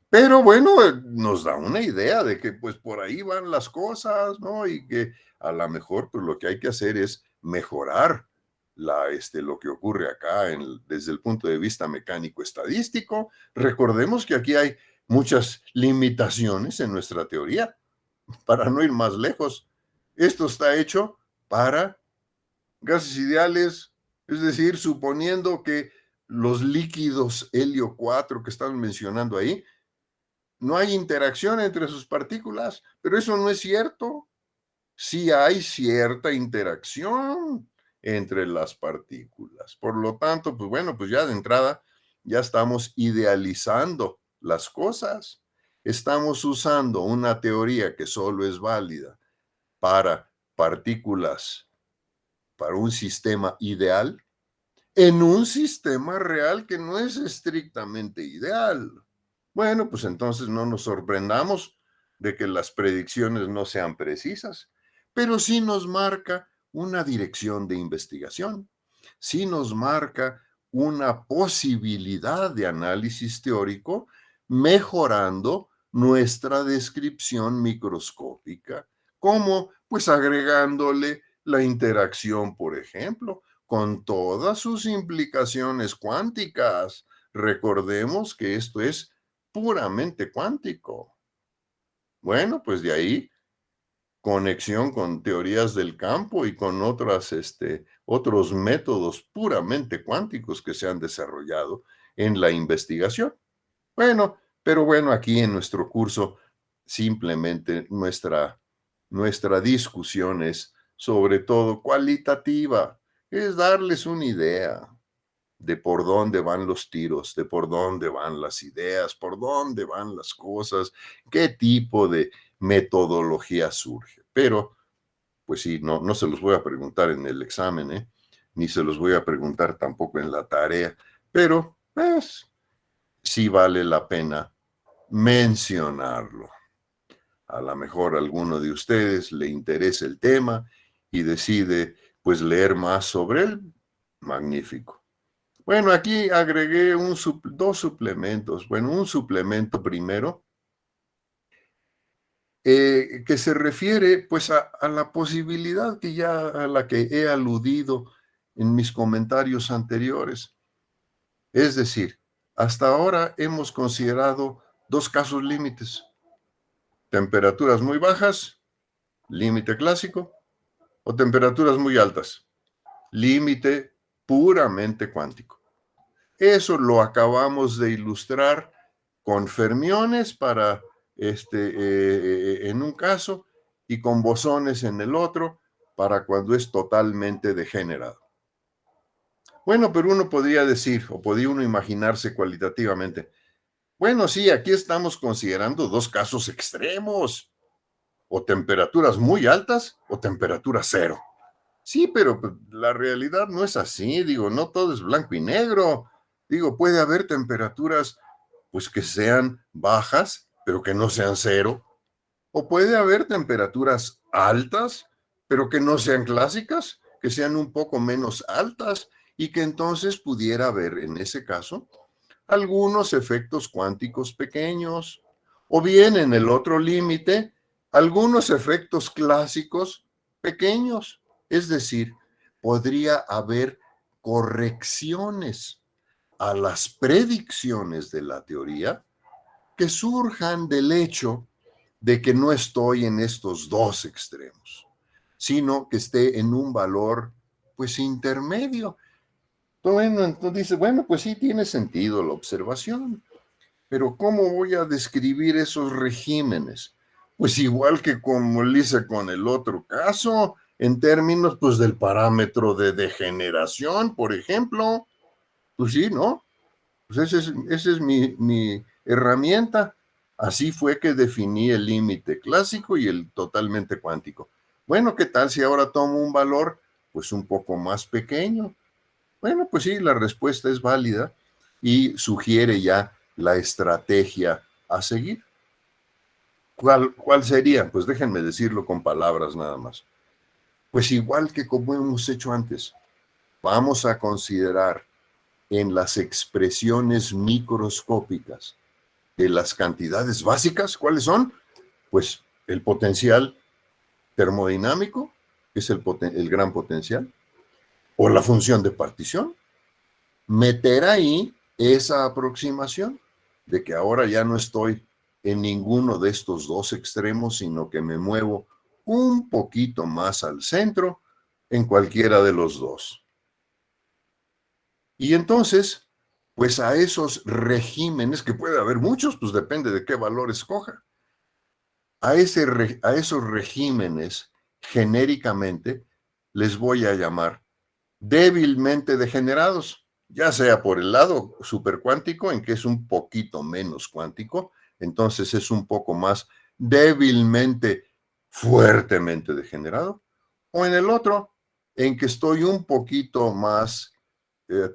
Pero bueno, nos da una idea de que pues por ahí van las cosas, ¿no? Y que a lo mejor pues lo que hay que hacer es mejorar lo que ocurre acá desde el punto de vista mecánico estadístico. Recordemos que aquí hay muchas limitaciones en nuestra teoría, para no ir más lejos. Esto está hecho para gases ideales, es decir, suponiendo que los líquidos helio 4 que están mencionando ahí, no hay interacción entre sus partículas, pero eso no es cierto. Sí hay cierta interacción entre las partículas. Por lo tanto, pues bueno, pues ya de entrada ya estamos idealizando las cosas. Estamos usando una teoría que solo es válida para partículas, para un sistema ideal, en un sistema real que no es estrictamente ideal. Bueno, pues entonces no nos sorprendamos de que las predicciones no sean precisas, pero sí nos marca una dirección de investigación, sí nos marca una posibilidad de análisis teórico mejorando nuestra descripción microscópica, como pues agregándole la interacción, por ejemplo, con todas sus implicaciones cuánticas. Recordemos que esto es puramente cuántico. Bueno, pues de ahí conexión con teorías del campo y con otros métodos puramente cuánticos que se han desarrollado en la investigación. Bueno, pero bueno, aquí en nuestro curso simplemente nuestra discusión es sobre todo cualitativa, es darles una idea de por dónde van los tiros, de por dónde van las ideas, por dónde van las cosas, qué tipo de metodología surge. Pero, pues sí, no se los voy a preguntar en el examen, ¿eh? Ni se los voy a preguntar tampoco en la tarea, pero, pues, sí vale la pena mencionarlo. A lo mejor a alguno de ustedes le interesa el tema y decide, pues, leer más sobre él. Magnífico. Bueno, aquí agregué dos suplementos. Bueno, un suplemento primero que se refiere pues a la posibilidad a la que he aludido en mis comentarios anteriores. Es decir, Hasta ahora hemos considerado dos casos límites: temperaturas muy bajas, límite clásico, o temperaturas muy altas, límite puramente cuántico. Eso lo acabamos de ilustrar con fermiones en un caso y con bosones en el otro para cuando es totalmente degenerado. Bueno, pero uno podría decir, o podría uno imaginarse cualitativamente, bueno, sí, aquí estamos considerando dos casos extremos, o temperaturas muy altas o temperatura cero. Sí, pero pues, la realidad no es así, digo, no todo es blanco y negro. Digo, puede haber temperaturas pues que sean bajas, pero que no sean cero, o puede haber temperaturas altas, pero que no sean clásicas, que sean un poco menos altas y que entonces pudiera haber en ese caso algunos efectos cuánticos pequeños, o bien en el otro límite, algunos efectos clásicos pequeños. Es decir, podría haber correcciones a las predicciones de la teoría que surjan del hecho de que no estoy en estos dos extremos, sino que esté en un valor pues intermedio. Bueno, entonces dice, bueno, pues sí tiene sentido la observación, pero ¿cómo voy a describir esos regímenes? Pues igual que como lo hice con el otro caso, en términos pues del parámetro de degeneración, por ejemplo. Pues sí, ¿no? Pues esa es mi herramienta. Así fue que definí el límite clásico y el totalmente cuántico. Bueno, ¿qué tal si ahora tomo un valor pues un poco más pequeño? Bueno, pues sí, la respuesta es válida y sugiere ya la estrategia a seguir. ¿Cuál sería? Pues déjenme decirlo con palabras nada más. Pues igual que como hemos hecho antes, vamos a considerar en las expresiones microscópicas de las cantidades básicas, ¿cuáles son? Pues el potencial termodinámico, que es el gran potencial, o la función de partición, meter ahí esa aproximación de que ahora ya no estoy en ninguno de estos dos extremos, sino que me muevo un poquito más al centro en cualquiera de los dos. Y entonces, pues a esos regímenes, que puede haber muchos, pues depende de qué valor escoja, a esos regímenes genéricamente les voy a llamar débilmente degenerados, ya sea por el lado supercuántico, en que es un poquito menos cuántico, entonces es un poco más débilmente, fuertemente degenerado, o en el otro, en que estoy un poquito más,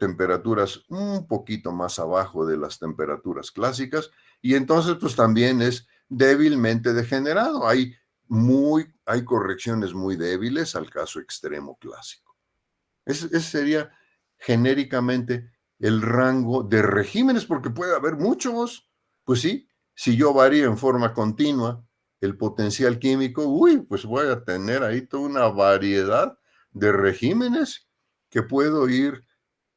temperaturas un poquito más abajo de las temperaturas clásicas, y entonces pues también es débilmente degenerado. Hay correcciones muy débiles al caso extremo clásico. Ese sería genéricamente el rango de regímenes, porque puede haber muchos. Pues sí, si yo varío en forma continua el potencial químico, pues voy a tener ahí toda una variedad de regímenes que puedo ir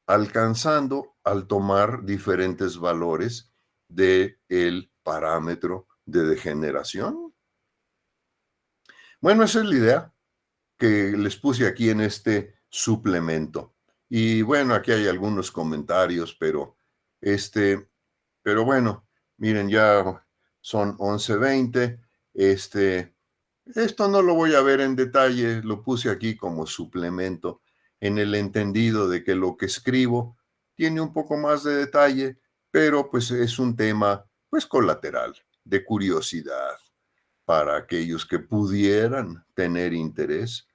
alcanzando al tomar diferentes valores del parámetro de degeneración. Bueno, esa es la idea que les puse aquí en este suplemento. Y bueno, aquí hay algunos comentarios, este, pero bueno, miren, ya son 11:20. Esto no lo voy a ver en detalle, lo puse aquí como suplemento, en el entendido de que lo que escribo tiene un poco más de detalle, pero pues es un tema pues colateral, de curiosidad para aquellos que pudieran tener interés,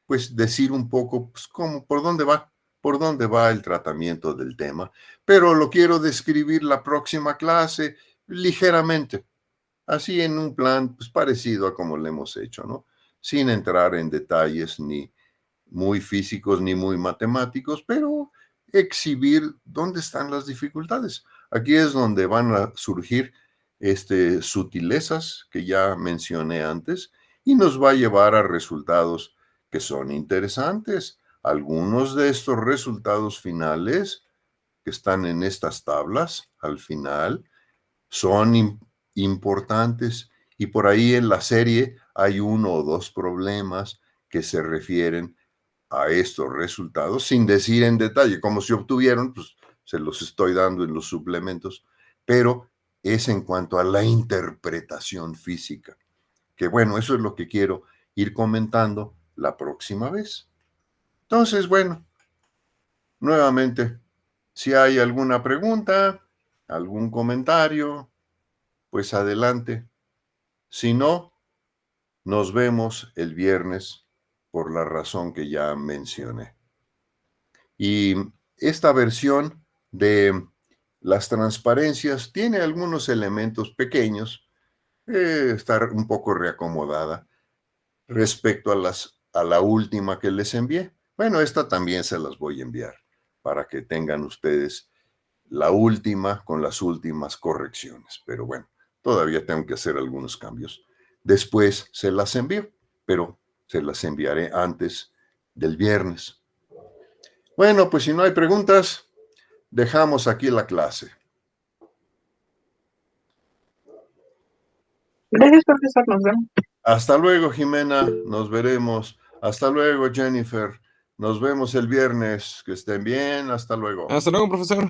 pues decir un poco pues, cómo, por dónde va el tratamiento del tema, pero lo quiero describir la próxima clase ligeramente, así en un plan pues, parecido a como lo hemos hecho, ¿no? Sin entrar en detalles ni muy físicos ni muy matemáticos, pero exhibir dónde están las dificultades. Aquí es donde van a surgir sutilezas que ya mencioné antes y nos va a llevar a resultados que son interesantes. Algunos de estos resultados finales que están en estas tablas al final son importantes, y por ahí en la serie hay uno o dos problemas que se refieren a estos resultados, sin decir en detalle cómo se obtuvieron, pues se los estoy dando en los suplementos, pero es en cuanto a la interpretación física, que bueno, eso es lo que quiero ir comentando la próxima vez. Entonces, bueno, nuevamente, si hay alguna pregunta, algún comentario, pues adelante. Si no, nos vemos el viernes por la razón que ya mencioné. Y esta versión de las transparencias tiene algunos elementos pequeños, está un poco reacomodada respecto a la última que les envié. Bueno, esta también se las voy a enviar para que tengan ustedes la última con las últimas correcciones. Pero bueno, todavía tengo que hacer algunos cambios. Después se las envío, pero se las enviaré antes del viernes. Bueno, pues si no hay preguntas, dejamos aquí la clase. Gracias, profesor. Nos vemos. Hasta luego, Jimena. Nos veremos. Hasta luego, Jennifer. Nos vemos el viernes. Que estén bien. Hasta luego. Hasta luego, profesor.